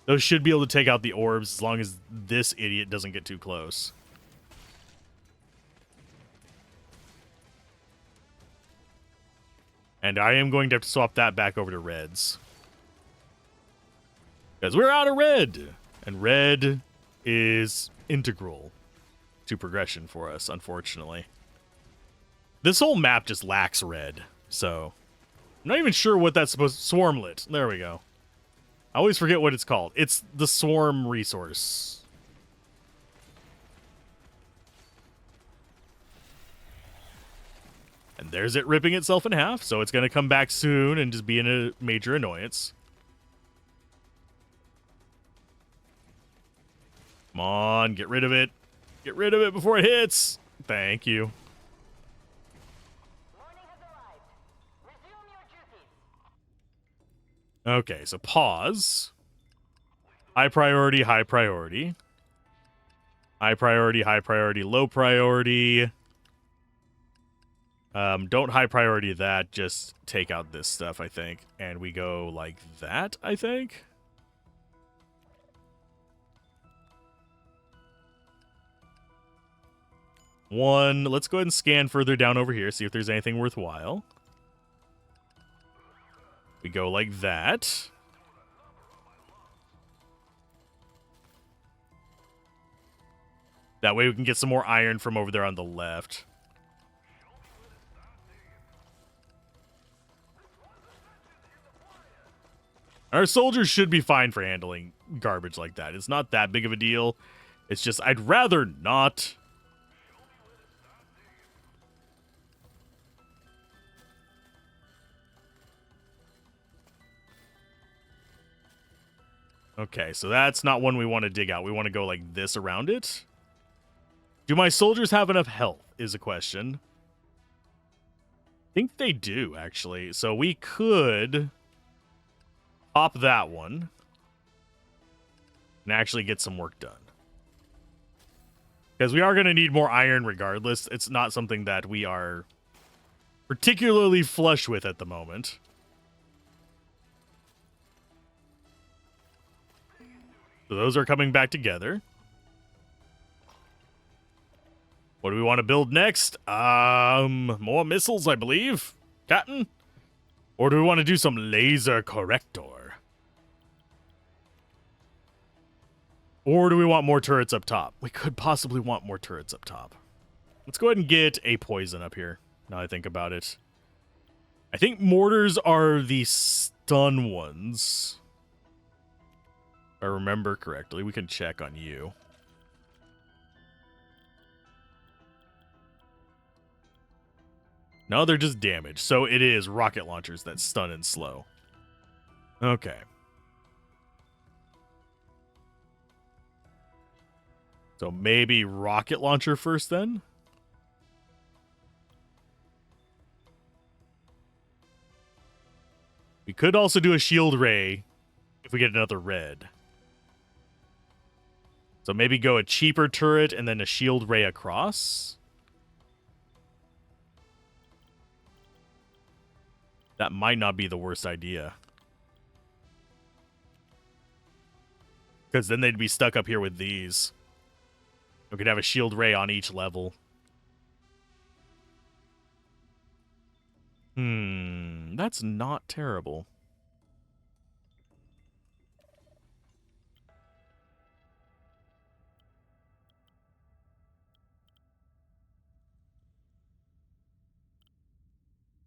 Those should be able to take out the orbs as long as this idiot doesn't get too close. And I am going to have to swap that back over to reds. Because we're out of red. And red is integral to progression for us, unfortunately. This whole map just lacks red. So, I'm not even sure what that's supposed to... Swarmlet. There we go. I always forget what it's called. It's the swarm resource. And there's it ripping itself in half, so it's going to come back soon and just be in a major annoyance. Come on, get rid of it. Get rid of it before it hits. Thank you. Okay, so pause. High priority, high priority. High priority, low priority. Don't high priority that, just take out this stuff, I think. And we go like that, I think. One, let's go ahead and scan further down over here, see if there's anything worthwhile. We go like that. That way we can get some more iron from over there on the left. Our soldiers should be fine for handling garbage like that. It's not that big of a deal. It's just, I'd rather not. Okay, so that's not one we want to dig out. We want to go like this around it. Do my soldiers have enough health is a question. I think they do, actually. So we could pop that one and actually get some work done. Because we are going to need more iron regardless. It's not something that we are particularly flush with at the moment. So those are coming back together. What do we want to build next? More missiles, I believe. Captain? Or do we want to do some laser corrector? Or do we want more turrets up top? We could possibly want more turrets up top. Let's go ahead and get a poison up here, now I think about it. I think mortars are the stun ones. If I remember correctly, we can check on you. No, they're just damage. So it is rocket launchers that stun and slow. Okay. So maybe rocket launcher first then? We could also do a shield ray if we get another red. So maybe go a cheaper turret and then a shield ray across. That might not be the worst idea. Because then they'd be stuck up here with these. We could have a shield ray on each level. That's not terrible.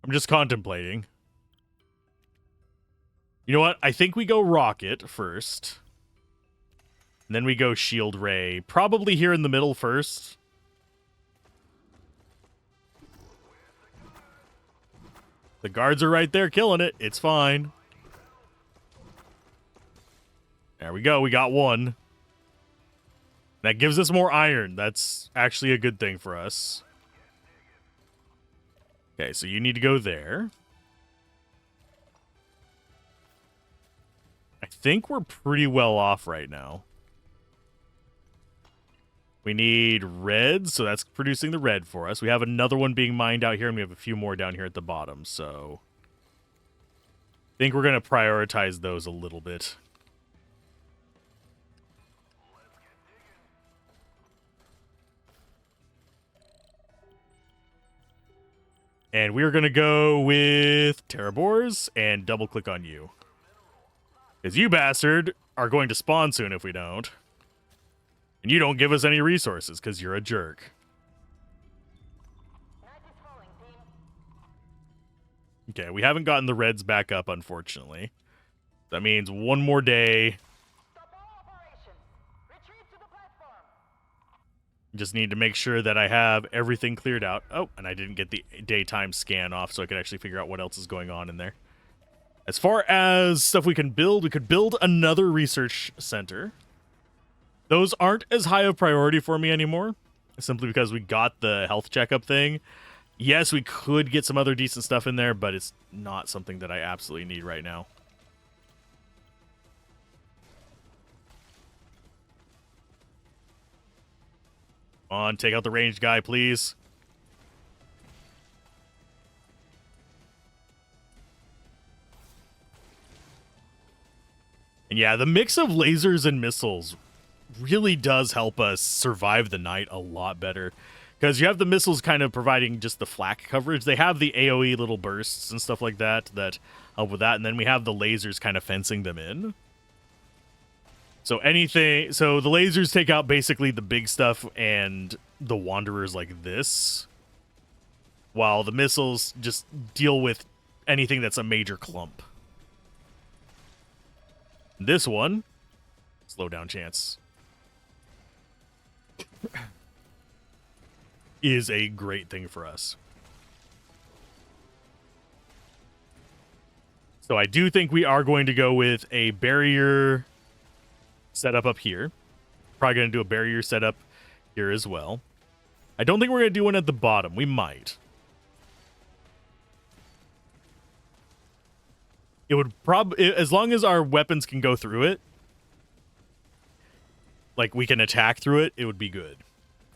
I'm just contemplating. You know what? I think we go rocket first. And then we go shield ray. Probably here in the middle first. The guards are right there killing it. It's fine. There we go. We got one. That gives us more iron. That's actually a good thing for us. Okay, so you need to go there. I think we're pretty well off right now. We need red, so that's producing the red for us. We have another one being mined out here, and we have a few more down here at the bottom, so I think we're going to prioritize those a little bit. And we're going to go with Terrabors and double-click on you. Because you, bastard, are going to spawn soon if we don't. And you don't give us any resources because you're a jerk. Okay, we haven't gotten the reds back up, unfortunately. That means one more day. Just need to make sure that I have everything cleared out. Oh, and I didn't get the daytime scan off, so I could actually figure out what else is going on in there. As far as stuff we could build another research center. Those aren't as high of priority for me anymore, simply because we got the health checkup thing. Yes, we could get some other decent stuff in there, but it's not something that I absolutely need right now. Come on, take out the ranged guy, please. And yeah, the mix of lasers and missiles really does help us survive the night a lot better. Because you have the missiles kind of providing just the flak coverage. They have the AoE little bursts and stuff like that that help with that. And then we have the lasers kind of fencing them in. So the lasers take out basically the big stuff and the wanderers like this, while the missiles just deal with anything that's a major clump. This one, slow down chance, is a great thing for us. So I do think we are going to go with a barrier setup up here. Probably going to do a barrier setup here as well. I don't think we're going to do one at the bottom. We might. It would probably, as long as our weapons can go through it, like we can attack through it, it would be good.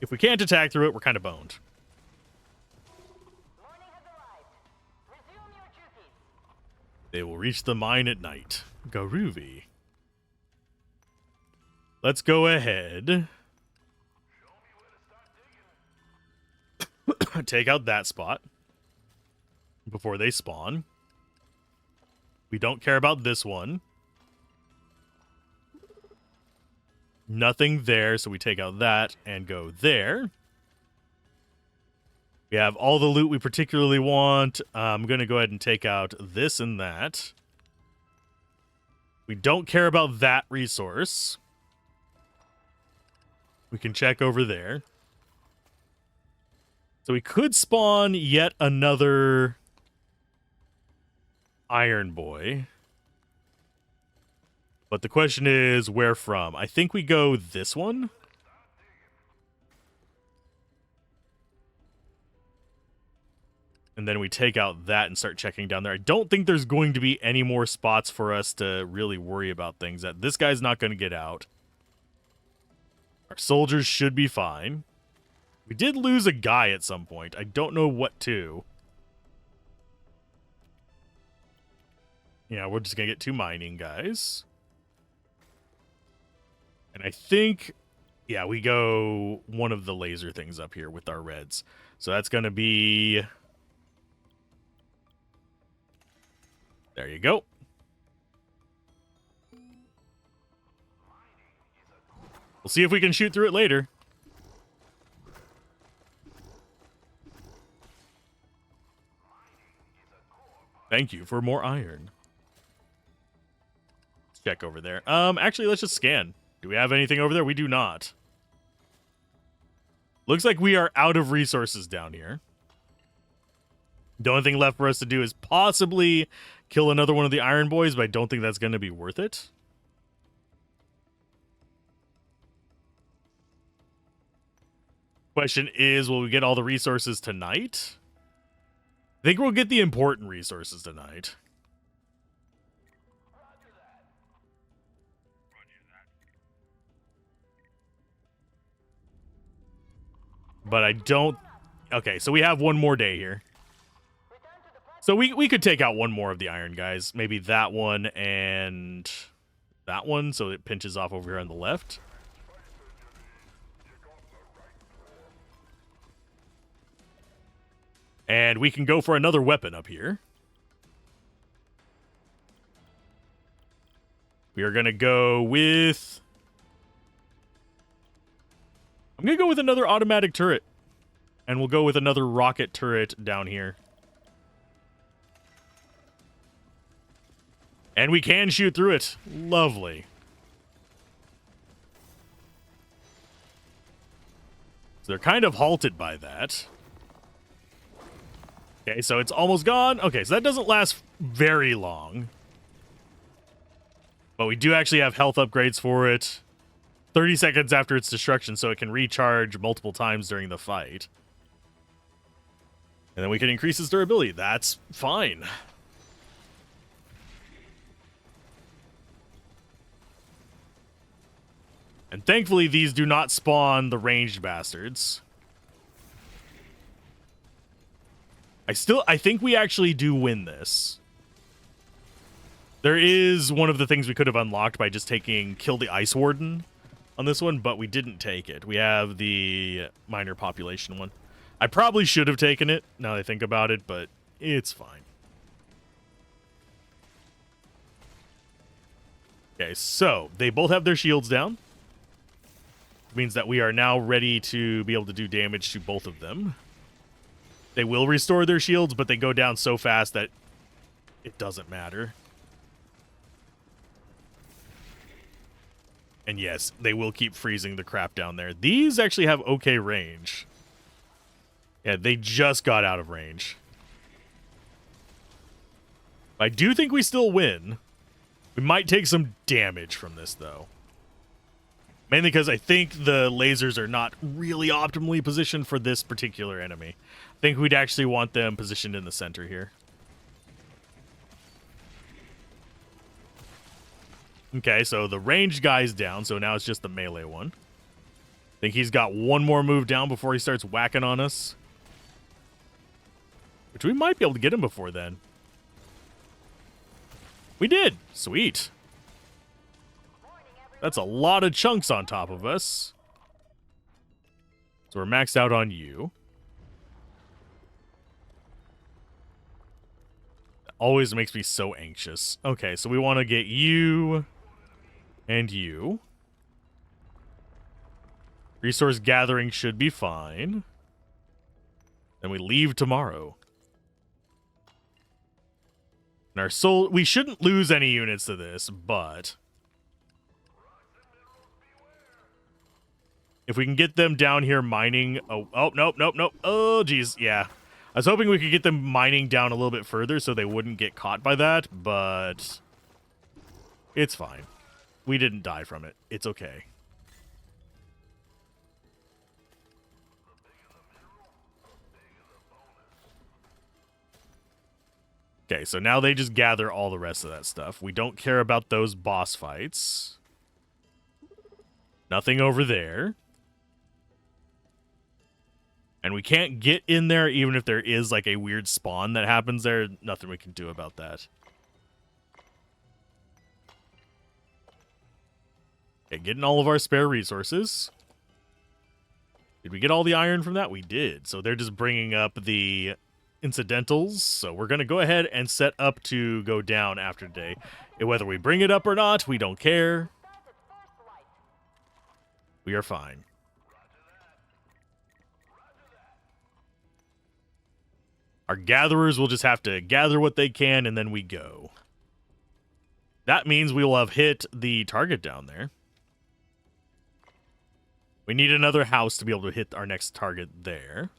If we can't attack through it, we're kind of boned. They will reach the mine at night. Garuvi. Let's go ahead. Take out that spot before they spawn. We don't care about this one. Nothing there, so we take out that and go there. We have all the loot we particularly want. I'm going to go ahead and take out this and that. We don't care about that resource. We can check over there. So we could spawn yet another Iron Boy. But the question is, where from? I think we go this one. And then we take out that and start checking down there. I don't think there's going to be any more spots for us to really worry about things. That this guy's not going to get out. Our soldiers should be fine. We did lose a guy at some point. I don't know what to. Yeah, we're just going to get 2 mining guys. And I think, yeah, we go one of the laser things up here with our reds. So that's going to be... There you go. We'll see if we can shoot through it later. Thank you for more iron. Let's check over there. Actually, let's just scan. Do we have anything over there? We do not. Looks like we are out of resources down here. The only thing left for us to do is possibly kill another one of the Iron Boys, but I don't think that's going to be worth it. Question is, will we get all the resources tonight? I think we'll get the important resources tonight. But I don't... Okay, so we have one more day here. So we could take out one more of the iron guys. Maybe that one and that one, so it pinches off over here on the left. And we can go for another weapon up here. We are going to go with... I'm going to go with another automatic turret. And we'll go with another rocket turret down here. And we can shoot through it. Lovely. So they're kind of halted by that. Okay, so it's almost gone. Okay, so that doesn't last very long. But we do actually have health upgrades for it. 30 seconds after its destruction, so it can recharge multiple times during the fight. And then we can increase its durability. That's fine. And thankfully, these do not spawn the ranged bastards. I think we actually do win this. There is one of the things we could have unlocked by just taking Kill the Ice Warden on this one, but we didn't take it. We have the minor population one. I probably should have taken it, now that I think about it, but it's fine. Okay, so they both have their shields down. Which means that we are now ready to be able to do damage to both of them. They will restore their shields, but they go down so fast that it doesn't matter. And yes, they will keep freezing the crap down there. These actually have okay range. Yeah, they just got out of range. I do think we still win. We might take some damage from this, though. Mainly because I think the lasers are not really optimally positioned for this particular enemy. I think we'd actually want them positioned in the center here. Okay, so the ranged guy's down, so now it's just the melee one. I think he's got one more move down before he starts whacking on us. Which we might be able to get him before then. We did! Sweet. That's a lot of chunks on top of us. So we're maxed out on you. That always makes me so anxious. Okay, so we want to get you and you. Resource gathering should be fine. Then we leave tomorrow. And our soul, we shouldn't lose any units to this, but if we can get them down here mining, oh nope. Oh geez, yeah. I was hoping we could get them mining down a little bit further so they wouldn't get caught by that, but it's fine. We didn't die from it. It's okay. Okay, so now they just gather all the rest of that stuff. We don't care about those boss fights. Nothing over there. And we can't get in there even if there is like a weird spawn that happens there. Nothing we can do about that. Okay, getting all of our spare resources. Did we get all the iron from that? We did. So they're just bringing up the incidentals, so we're going to go ahead and set up to go down after today. And whether we bring it up or not, we don't care. We are fine. Our gatherers will just have to gather what they can, and then we go. That means we will have hit the target down there. We need another house to be able to hit our next target there.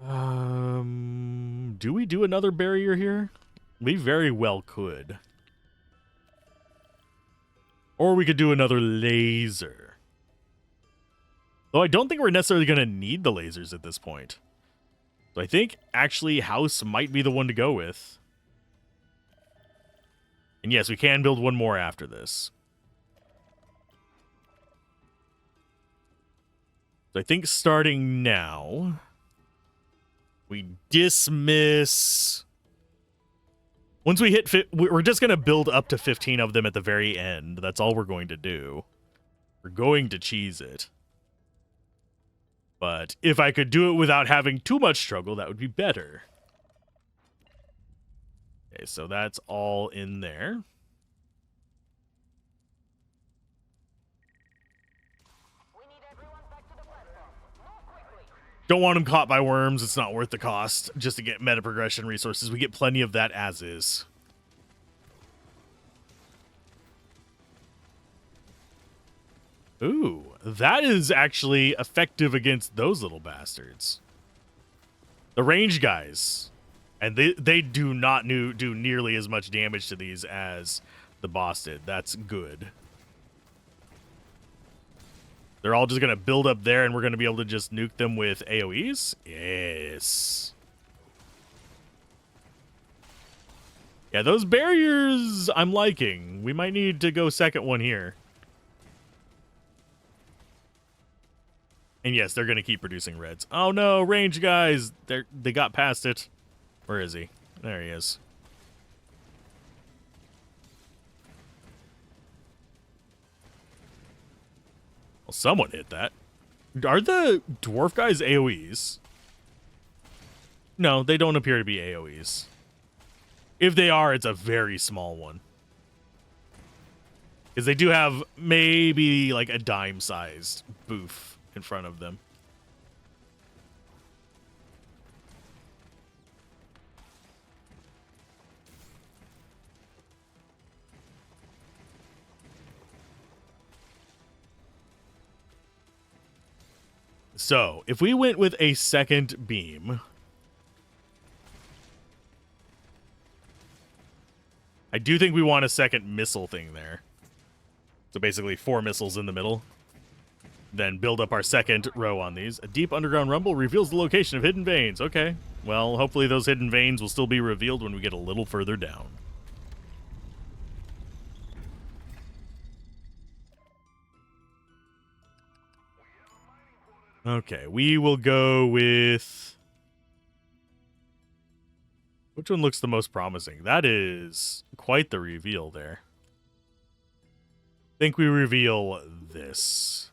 Do we do another barrier here? We very well could. Or we could do another laser. Though I don't think we're necessarily going to need the lasers at this point. So I think actually house might be the one to go with. And yes, we can build one more after this. So I think starting now, we dismiss. Once we hit, we're just going to build up to 15 of them at the very end. That's all we're going to do. We're going to cheese it. But if I could do it without having too much struggle, that would be better. Okay, so that's all in there. Don't want them caught by worms. It's not worth the cost just to get meta progression resources. We get plenty of that as is. Ooh, that is actually effective against those little bastards. The range guys. And they do not do nearly as much damage to these as the boss did. That's good. They're all just going to build up there, and we're going to be able to just nuke them with AoEs? Yes. Yeah, those barriers I'm liking. We might need to go second one here. And yes, they're going to keep producing reds. Oh no, range guys. They got past it. Where is he? There he is. Well, someone hit that. Are the dwarf guys AoEs? No, they don't appear to be AoEs. If they are, it's a very small one. Because they do have maybe like a dime-sized boof in front of them. So, if we went with a second beam, I do think we want a second missile thing there. So basically 4 missiles in the middle. Then build up our second row on these. A deep underground rumble reveals the location of hidden veins. Okay. Well, hopefully those hidden veins will still be revealed when we get a little further down. Okay, we will go with... Which one looks the most promising? That is quite the reveal there. I think we reveal this.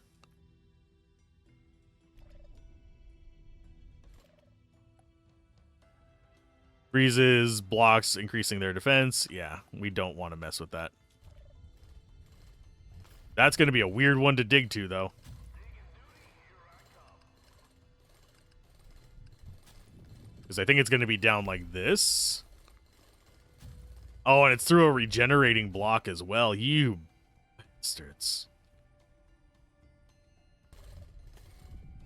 Freezes, blocks, increasing their defense. Yeah, we don't want to mess with that. That's going to be a weird one to dig to, though. Because I think it's going to be down like this. Oh, and it's through a regenerating block as well. You bastards.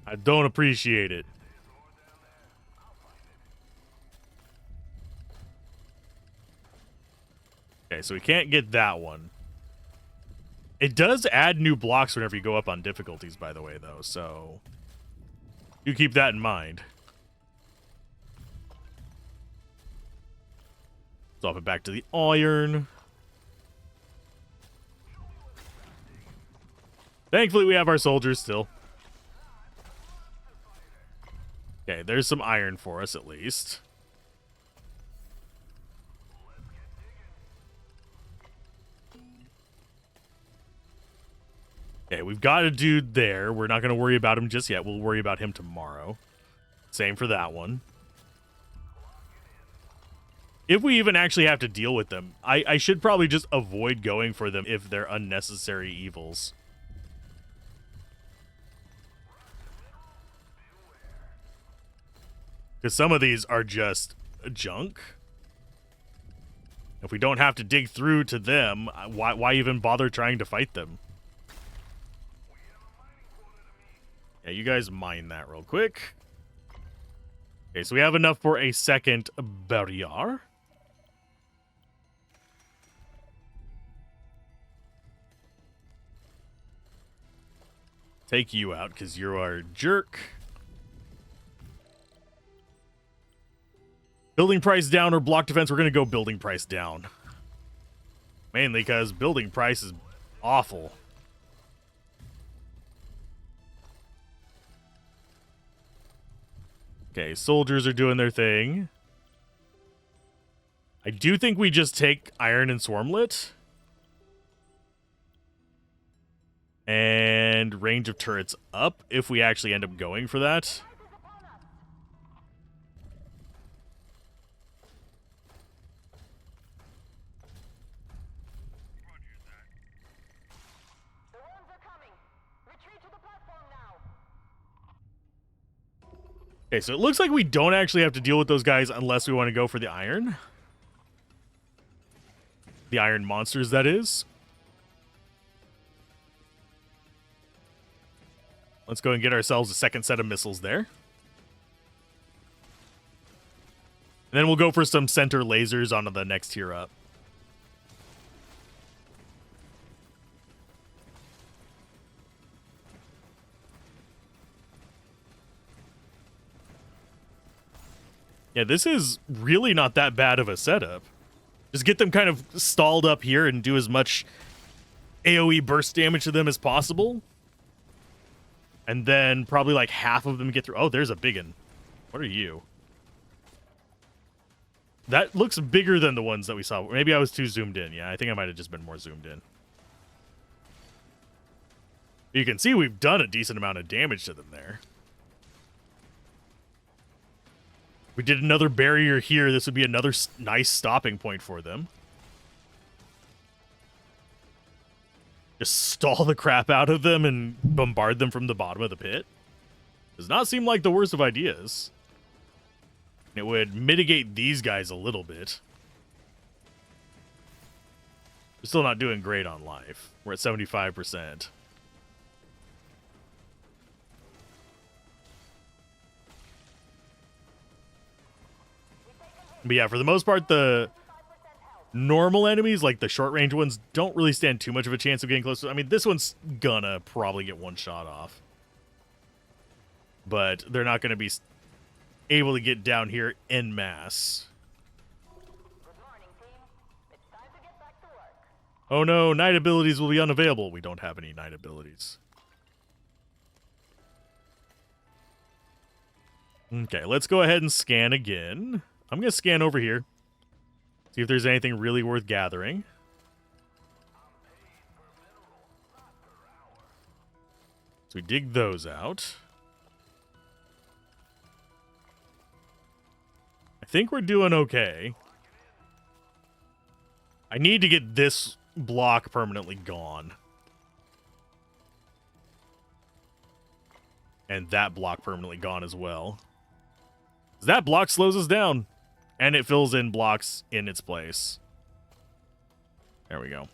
I don't appreciate it. Okay, so we can't get that one. It does add new blocks whenever you go up on difficulties, by the way, though, so you keep that in mind. Drop it back to the iron. Thankfully, we have our soldiers still. Okay, there's some iron for us, at least. Okay, we've got a dude there. We're not going to worry about him just yet. We'll worry about him tomorrow. Same for that one. If we even actually have to deal with them, I should probably just avoid going for them if they're unnecessary evils. Because some of these are just junk. If we don't have to dig through to them, why even bother trying to fight them? Yeah, you guys mine that real quick. Okay, so we have enough for a second barrier. Take you out because you're our jerk. Building price down or block defense? We're going to go building price down. Mainly because building price is awful. Okay, soldiers are doing their thing. I do think we just take Iron and Swarmlet. And range of turrets up if we actually end up going for that. Okay, so it looks like we don't actually have to deal with those guys unless we want to go for the iron. The iron monsters, that is. Let's go and get ourselves a second set of missiles there. And then we'll go for some center lasers onto the next tier up. Yeah, this is really not that bad of a setup. Just get them kind of stalled up here and do as much AoE burst damage to them as possible. And then probably like half of them get through. Oh, there's a big one. What are you? That looks bigger than the ones that we saw. Maybe I was too zoomed in. Yeah, I think I might have just been more zoomed in. You can see we've done a decent amount of damage to them there. We did another barrier here. This would be another nice stopping point for them. Just stall the crap out of them and bombard them from the bottom of the pit. Does not seem like the worst of ideas. It would mitigate these guys a little bit. We're still not doing great on life. We're at 75%. But yeah, for the most part, the normal enemies, like the short-range ones, don't really stand too much of a chance of getting close to... I mean, this one's gonna probably get one shot off. But they're not gonna be able to get down here en masse. Good morning, team. It's time to get back to work. Oh no, night abilities will be unavailable. We don't have any night abilities. Okay, let's go ahead and scan again. I'm going to scan over here. See if there's anything really worth gathering. So we dig those out. I think we're doing okay. I need to get this block permanently gone. And that block permanently gone as well. That block slows us down. And it fills in blocks in its place. There we go.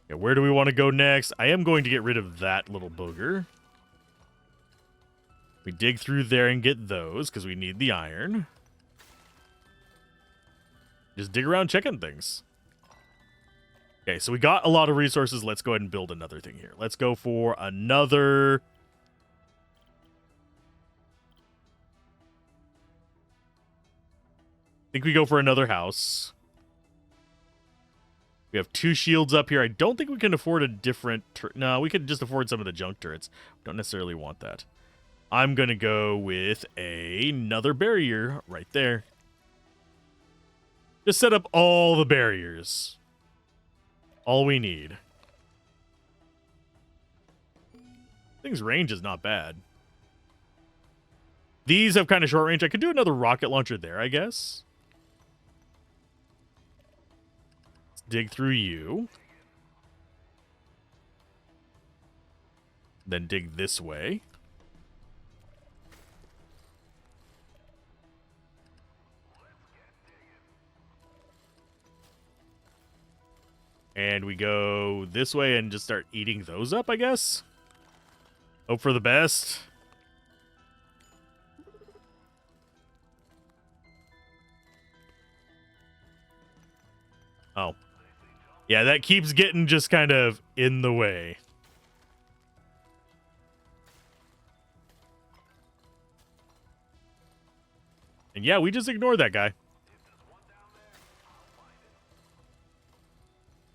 Okay, where do we want to go next? I am going to get rid of that little booger. We dig through there and get those, because we need the iron. Just dig around checking things. Okay, so we got a lot of resources. Let's go ahead and build another thing here. Let's go for another... I think we go for another house. We have 2 shields up here. I don't think we can afford a different... No, we could just afford some of the junk turrets. Don't necessarily want that. I'm going to go with another barrier right there. Just set up all the barriers. All we need. Thing's range is not bad. These have kind of short range. I could do another rocket launcher there, I guess. Dig through you. Then dig this way. And we go this way and just start eating those up, I guess. Hope for the best. Oh. Yeah, that keeps getting just kind of in the way. And yeah, we just ignore that guy.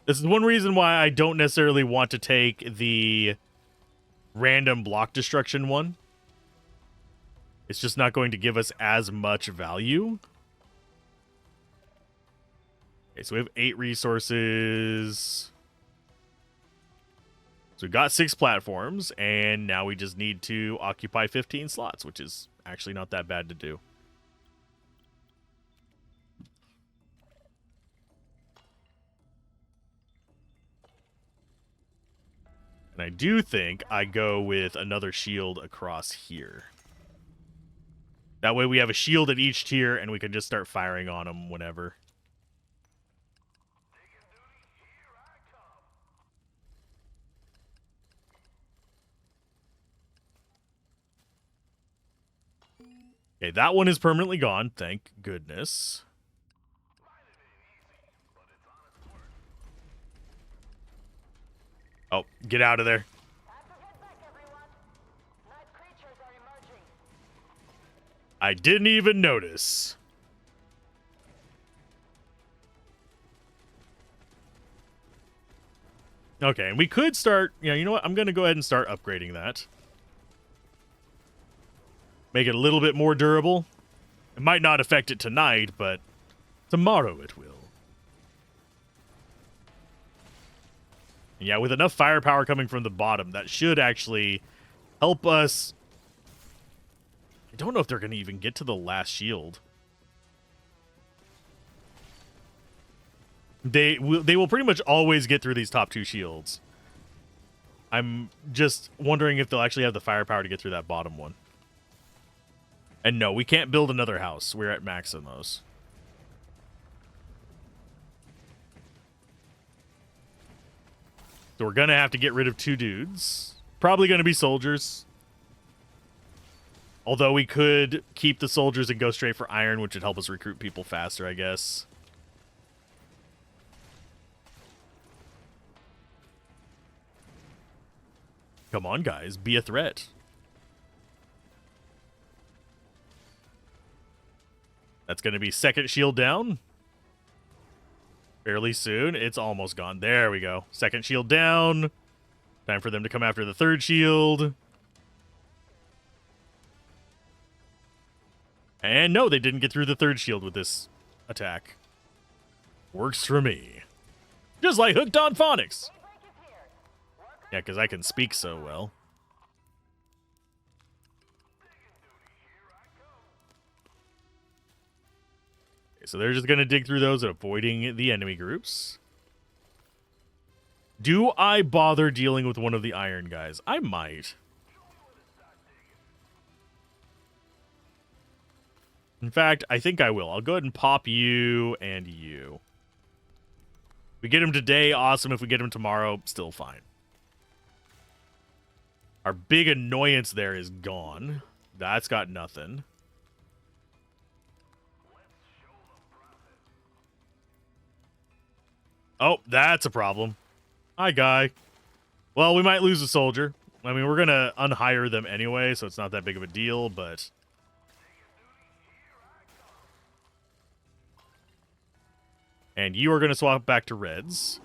This is one reason why I don't necessarily want to take the random block destruction one. It's just not going to give us as much value. Okay, so we have 8 resources. So we got 6 platforms, and now we just need to occupy 15 slots, which is actually not that bad to do. And I do think I go with another shield across here. That way we have a shield at each tier, and we can just start firing on them whenever. Okay, that one is permanently gone. Thank goodness. Oh, get out of there. Time to get back, everyone. Night creatures are emerging. I didn't even notice. Okay, and we could start... Yeah, you know what? I'm going to go ahead and start upgrading that. Make it a little bit more durable. It might not affect it tonight, but tomorrow it will. Yeah, with enough firepower coming from the bottom, that should actually help us. I don't know if they're going to even get to the last shield. They will pretty much always get through these top two shields. I'm just wondering if they'll actually have the firepower to get through that bottom one. And no, we can't build another house. We're at max on those. So we're going to have to get rid of two dudes. Probably going to be soldiers. Although we could keep the soldiers and go straight for iron, which would help us recruit people faster, I guess. Come on, guys. Be a threat. That's going to be second shield down. Fairly soon. It's almost gone. There we go. Second shield down. Time for them to come after the third shield. And no, they didn't get through the third shield with this attack. Works for me. Just like Hooked on Phonics. Yeah, because I can speak so well. Okay, so they're just going to dig through those and avoiding the enemy groups. Do I bother dealing with one of the iron guys? I might. In fact, I think I will. I'll go ahead and pop you and you. If we get him today, awesome. If we get him tomorrow, still fine. Our big annoyance there is gone. That's got nothing. Oh, that's a problem. Hi, guy. Well, we might lose a soldier. I mean, we're going to unhire them anyway, so it's not that big of a deal, but... And you are going to swap back to reds.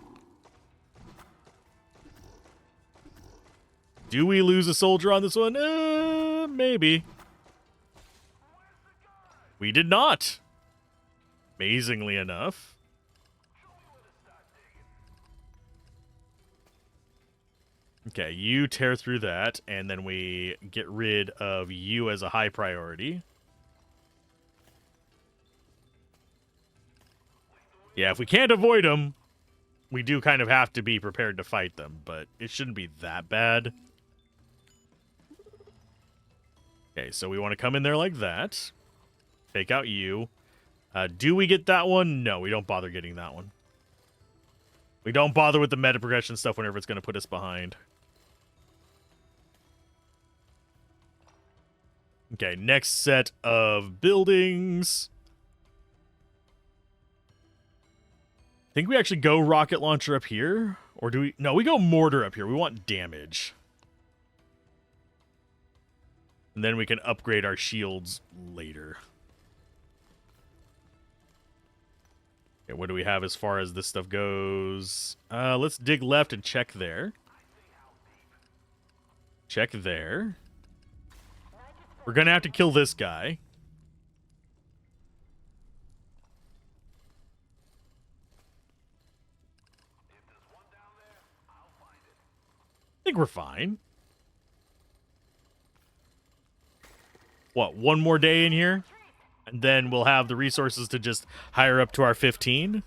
Do we lose a soldier on this one? Maybe. We did not. Amazingly enough. Okay, you tear through that, and then we get rid of you as a high priority. Yeah, if we can't avoid them, we do kind of have to be prepared to fight them, but it shouldn't be that bad. Okay, so we want to come in there like that. Take out you. Do we get that one? No, we don't bother getting that one. We don't bother with the meta progression stuff whenever it's going to put us behind. Okay, next set of buildings. I think we actually go rocket launcher up here. Or do we? No, we go mortar up here. We want damage. And then we can upgrade our shields later. Okay, what do we have as far as this stuff goes? Let's dig left and check there. Check there. We're going to have to kill this guy. I think we're fine. What, one more day in here? And then we'll have the resources to just hire up to our 15.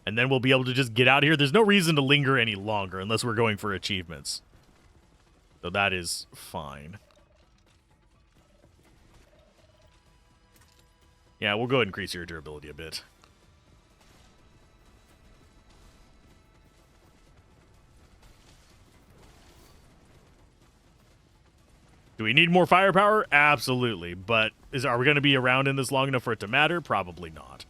And then we'll be able to just get out of here. There's no reason to linger any longer unless we're going for achievements. So that is fine. Yeah, we'll go ahead and increase your durability a bit. Do we need more firepower? Absolutely. But are we going to be around in this long enough for it to matter? Probably not.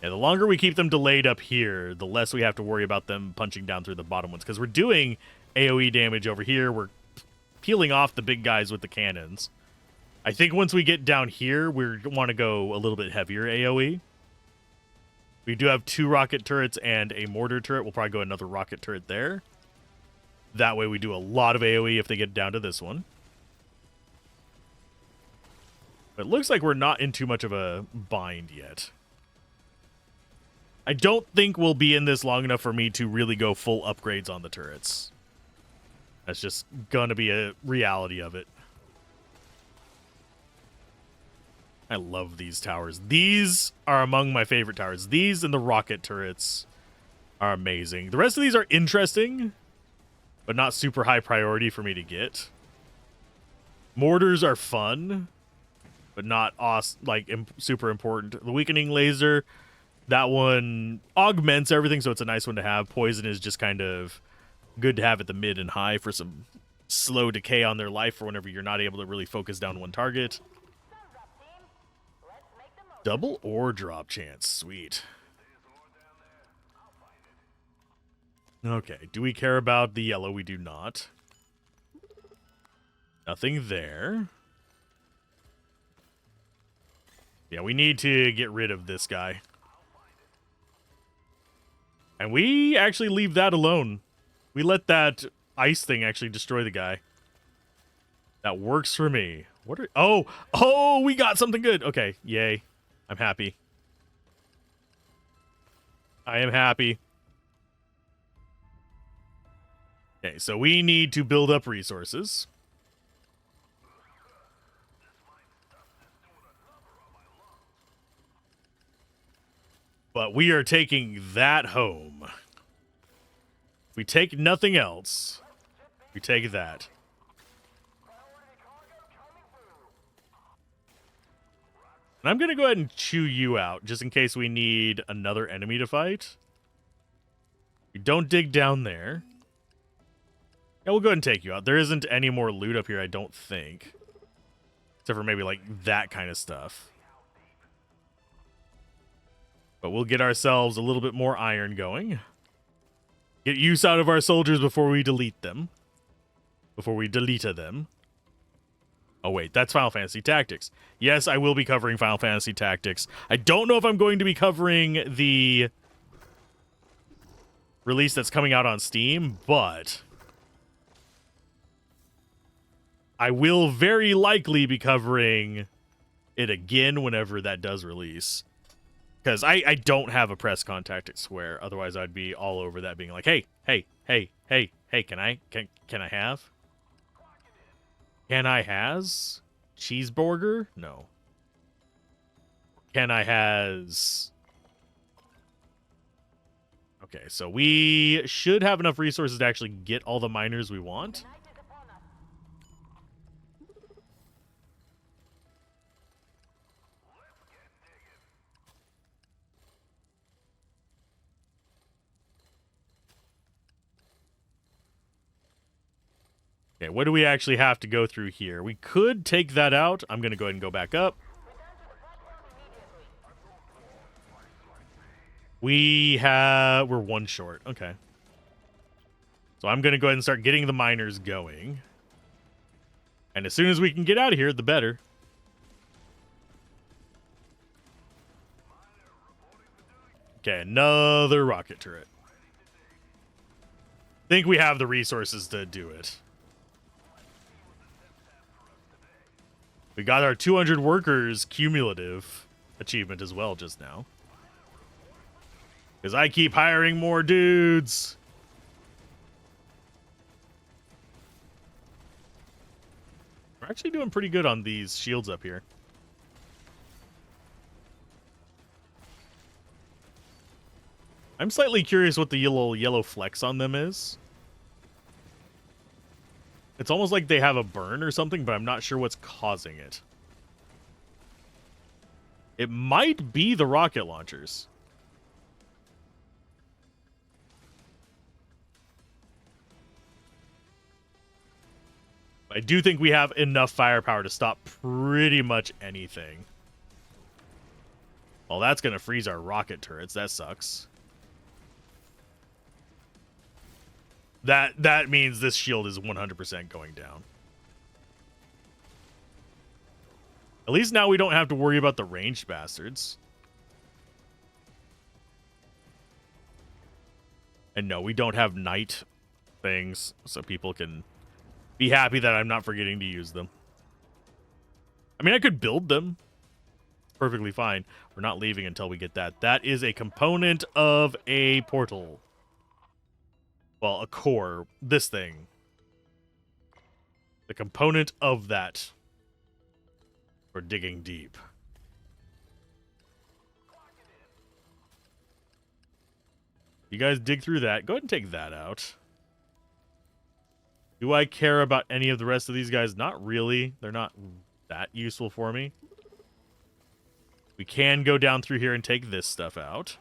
Yeah, the longer we keep them delayed up here, the less we have to worry about them punching down through the bottom ones. Because we're doing AoE damage over here. We're peeling off the big guys with the cannons. I think once we get down here, we want to go a little bit heavier AoE. We do have 2 rocket turrets and a mortar turret. We'll probably go another rocket turret there. That way we do a lot of AoE if they get down to this one. But it looks like we're not in too much of a bind yet. I don't think we'll be in this long enough for me to really go full upgrades on the turrets. That's just going to be a reality of it. I love these towers. These are among my favorite towers. These and the rocket turrets are amazing. The rest of these are interesting, but not super high priority for me to get. Mortars are fun, but not super important. The weakening laser, that one augments everything, so it's a nice one to have. Poison is just kind of good to have at the mid and high for some slow decay on their life for whenever you're not able to really focus down one target. Double ore drop chance. Sweet. Okay, do we care about the yellow? We do not. Nothing there. Yeah, we need to get rid of this guy. And we actually leave that alone. We let that ice thing actually destroy the guy. That works for me. What are... Oh, we got something good. Okay, yay. I'm happy. I am happy. Okay, so we need to build up resources. But we are taking that home. If we take nothing else, we take that. And I'm going to go ahead and chew you out, just in case we need another enemy to fight. We don't dig down there. Yeah, we'll go ahead and take you out. There isn't any more loot up here, I don't think. Except for maybe, like, that kind of stuff. But we'll get ourselves a little bit more iron going. Get use out of our soldiers before we delete them. Before we delete them. Oh, wait, that's Final Fantasy Tactics. Yes, I will be covering Final Fantasy Tactics. I don't know if I'm going to be covering the release that's coming out on Steam, but I will very likely be covering it again whenever that does release. Because I don't have a press contact at Square. Otherwise, I'd be all over that being like, hey, can I have? Can I has? Cheeseburger? No. Can I has... Okay, so we should have enough resources to actually get all the miners we want. Okay, what do we actually have to go through here? We could take that out. I'm going to go ahead and go back up. We're one short. Okay. So I'm going to go ahead and start getting the miners going. And as soon as we can get out of here, the better. Okay, another rocket turret. Think we have the resources to do it. We got our 200 workers cumulative achievement as well just now. Because I keep hiring more dudes. We're actually doing pretty good on these shields up here. I'm slightly curious what the yellow flex on them is. It's almost like they have a burn or something, but I'm not sure what's causing it. It might be the rocket launchers. I do think we have enough firepower to stop pretty much anything. Well, that's going to freeze our rocket turrets. That sucks. That means this shield is 100% going down. At least now we don't have to worry about the ranged bastards. And no, we don't have night things, so people can be happy that I'm not forgetting to use them. I mean, I could build them. Perfectly fine. We're not leaving until we get that. That is a component of a portal. Well, a core. This thing. The component of that. We're digging deep. You guys dig through that. Go ahead and take that out. Do I care about any of the rest of these guys? Not really. They're not that useful for me. We can go down through here and take this stuff out.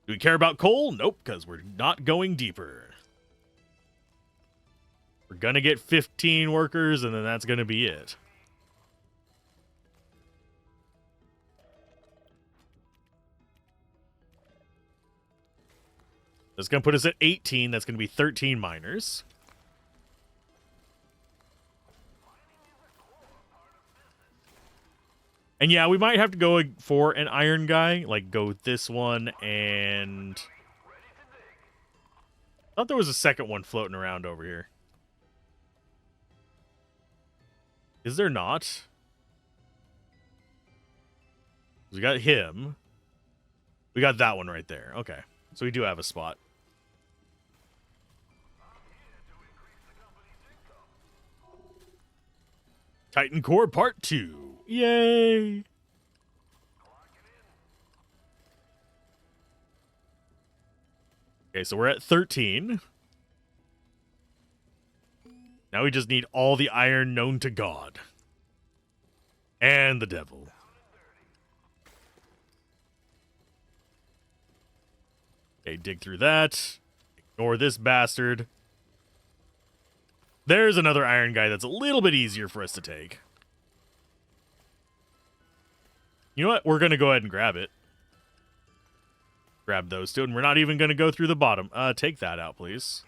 Do we care about coal? Nope, because we're not going deeper. We're going to get 15 workers, and then that's going to be it. That's going to put us at 18. That's going to be 13 miners. And yeah, we might have to go for an iron guy. Like, go with this one and... I thought there was a second one floating around over here. Is there not? We got him. We got that one right there. Okay. So we do have a spot. Titan Core Part 2. Yay! Okay, so we're at 13. Now we just need all the iron known to God. And the devil. Okay, dig through that. Ignore this bastard. There's another iron guy that's a little bit easier for us to take. You know what? We're going to go ahead and grab it. Grab those two, and we're not even going to go through the bottom. Take that out, please.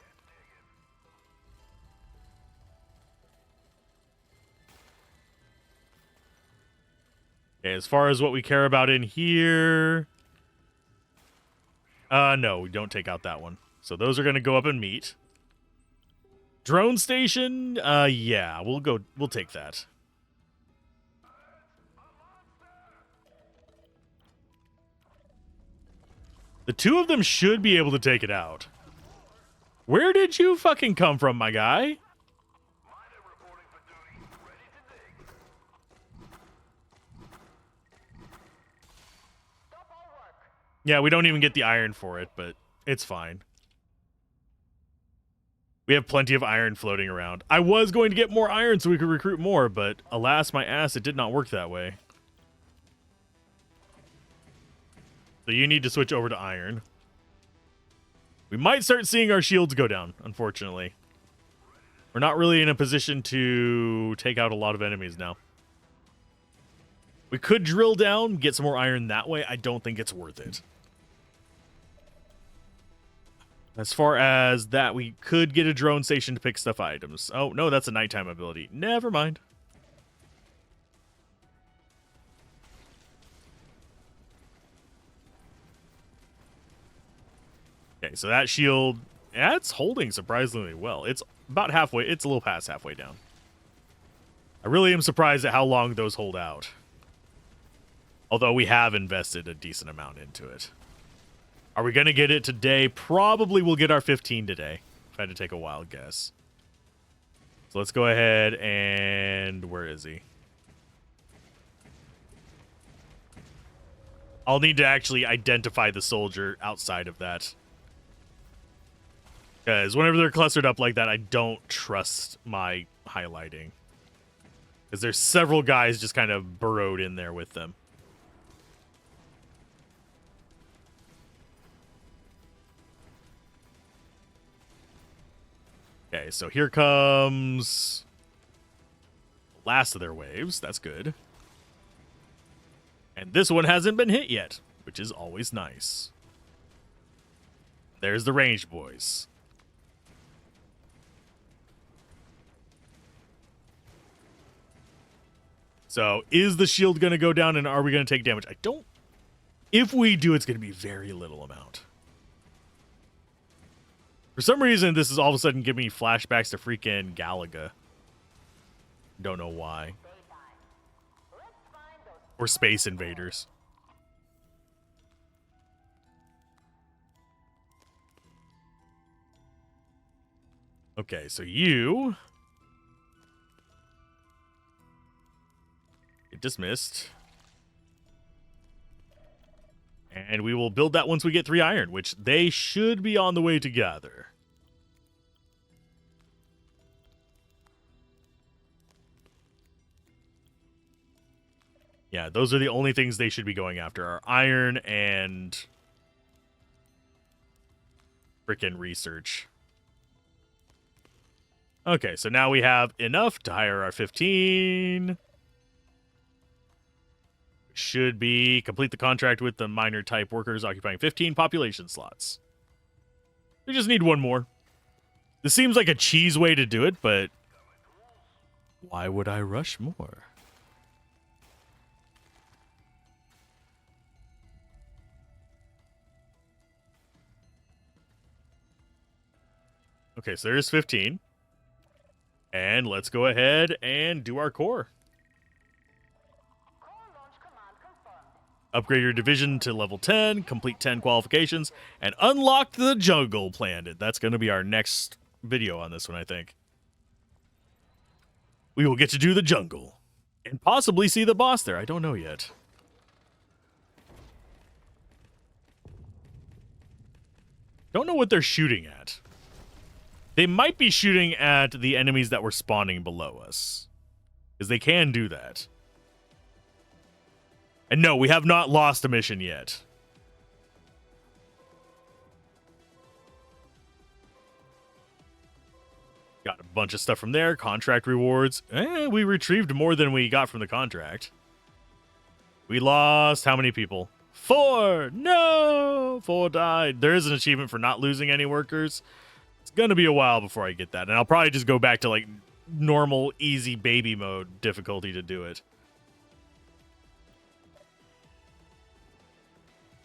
Okay, as far as what we care about in here... no, we don't take out that one. So those are going to go up and meet. Drone station? Yeah, we'll take that. The two of them should be able to take it out. Where did you fucking come from, my guy? Yeah, we don't even get the iron for it, but it's fine. We have plenty of iron floating around. I was going to get more iron so we could recruit more, but alas, my ass, it did not work that way. So you need to switch over to iron. We might start seeing our shields go down, unfortunately. We're not really in a position to take out a lot of enemies now. We could drill down, get some more iron that way. I don't think it's worth it. As far as that, we could get a drone station to pick stuff items. Oh, no, that's a nighttime ability. Never mind. Okay, so that shield, yeah, it's holding surprisingly well. It's about halfway. It's a little past halfway down. I really am surprised at how long those hold out. Although we have invested a decent amount into it. Are we going to get it today? Probably we'll get our 15 today. If I had to take a wild guess. So let's go ahead and... Where is he? I'll need to actually identify the soldier outside of that. Because whenever they're clustered up like that, I don't trust my highlighting. Because there's several guys just kind of burrowed in there with them. Okay, Okay, so here comes the last of their waves. That's good. And this one hasn't been hit yet, which is always nice. There's the ranged boys. So is the shield going to go down and are we going to take damage? I don't. If we do, it's going to be very little amount. For some reason, this is all of a sudden giving me flashbacks to freaking Galaga. Don't know why. Or Space Invaders. Okay, so you get dismissed. And we will build that once we get 3 iron, which they should be on the way to gather. Yeah, those are the only things they should be going after are iron and frickin' research. Okay, so now we have enough to hire our 15. Should be complete the contract with the minor type workers occupying 15 population slots. We just need one more. This seems like a cheese way to do it, but why would I rush more? Okay, so there's 15. And let's go ahead and do our core. Upgrade your division to level 10, complete 10 qualifications, and unlock the jungle planet. That's going to be our next video on this one, I think. We will get to do the jungle. And possibly see the boss there. I don't know yet. Don't know what they're shooting at. They might be shooting at the enemies that were spawning below us. Because they can do that. And no, we have not lost a mission yet. Got a bunch of stuff from there. Contract rewards. We retrieved more than we got from the contract. We lost how many people? 4! No! 4 died. There is an achievement for not losing any workers. It's going to be a while before I get that. And I'll probably just go back to like normal, easy baby mode difficulty to do it.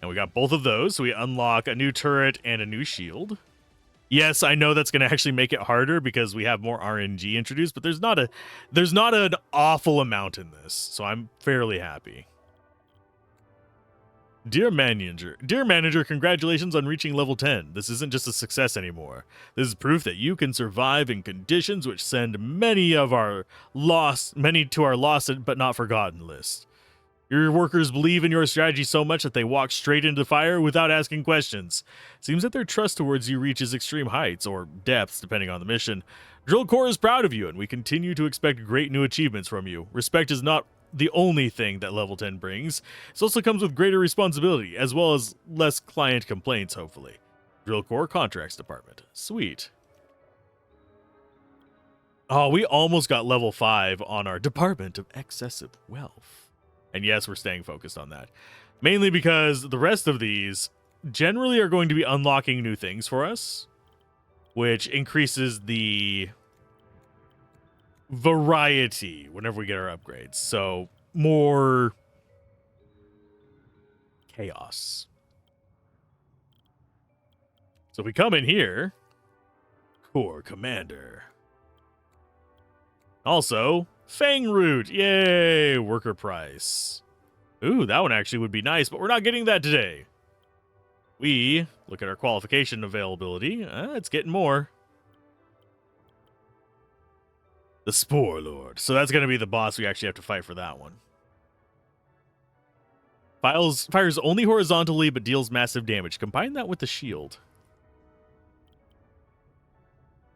And we got both of those, so we unlock a new turret and a new shield. Yes, I know that's going to actually make it harder because we have more RNG introduced, but there's not an awful amount in this, so I'm fairly happy. Dear manager, congratulations on reaching level 10. This isn't just a success anymore. This is proof that you can survive in conditions which send many to our lost but not forgotten list. Your workers believe in your strategy so much that they walk straight into the fire without asking questions. Seems that their trust towards you reaches extreme heights, or depths, depending on the mission. Drill Corps is proud of you, and we continue to expect great new achievements from you. Respect is not the only thing that level 10 brings. It also comes with greater responsibility, as well as less client complaints, hopefully. Drill Corps Contracts Department. Sweet. Oh, we almost got level 5 on our Department of Excessive Wealth. And yes, we're staying focused on that. Mainly because the rest of these generally are going to be unlocking new things for us, which increases the variety whenever we get our upgrades. So more chaos. So if we come in here, Corps Commander. Also, Fang Root, yay, worker price. Ooh, that one actually would be nice, but we're not getting that today. We look at our qualification availability. It's getting more. The Spore Lord. So that's going to be the boss we actually have to fight for that one. Fires only horizontally, but deals massive damage. Combine that with the shield.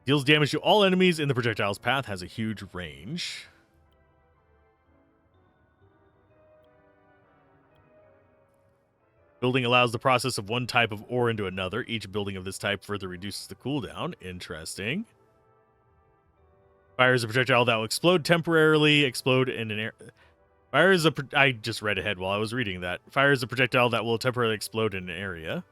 Deals damage to all enemies in the projectile's path. Has a huge range. Building allows the process of one type of ore into another. Each building of this type further reduces the cooldown. Interesting. Fires a projectile that will explode temporarily. Explode in an air. Fires a. I just read ahead while I was reading that. Fires a projectile that will temporarily explode in an area.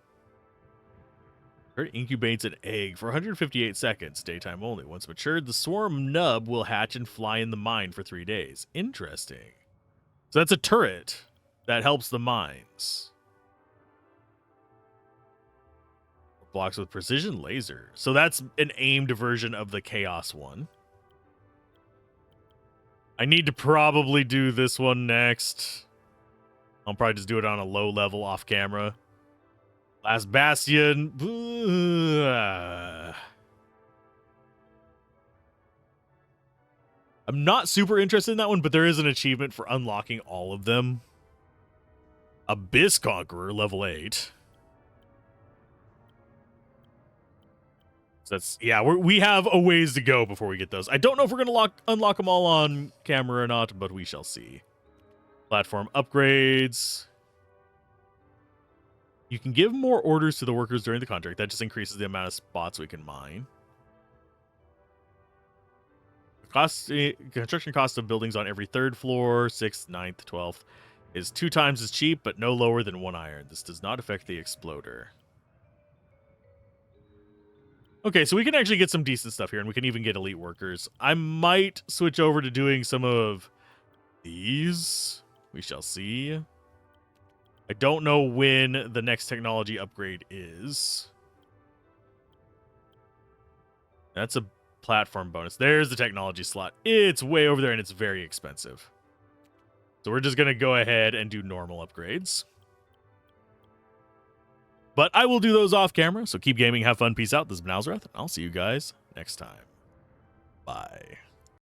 It incubates an egg for 158 seconds, daytime only. Once matured, the swarm nub will hatch and fly in the mine for 3 days. Interesting. So that's a turret that helps the mines. Blocks with precision laser. So that's an aimed version of the chaos one. I need to probably do this one next. I'll probably just do it on a low level off camera. Last Bastion. I'm not super interested in that one, but there is an achievement for unlocking all of them. Abyss Conqueror, level 8. So that's, yeah, we have a ways to go before we get those. I don't know if we're going to unlock them all on camera or not, but we shall see. Platform upgrades. You can give more orders to the workers during the contract. That just increases the amount of spots we can mine. Construction cost of buildings on every 3rd floor, 6th, 9th, 12th is 2 times as cheap, but no lower than 1 iron. This does not affect the exploder. Okay, so we can actually get some decent stuff here, and we can even get elite workers. I might switch over to doing some of these. We shall see. I don't know when the next technology upgrade is. That's a platform bonus. There's the technology slot. It's way over there, and it's very expensive. So we're just going to go ahead and do normal upgrades. But I will do those off camera, so keep gaming, have fun, peace out. This has been Alzorath, and I'll see you guys next time. Bye.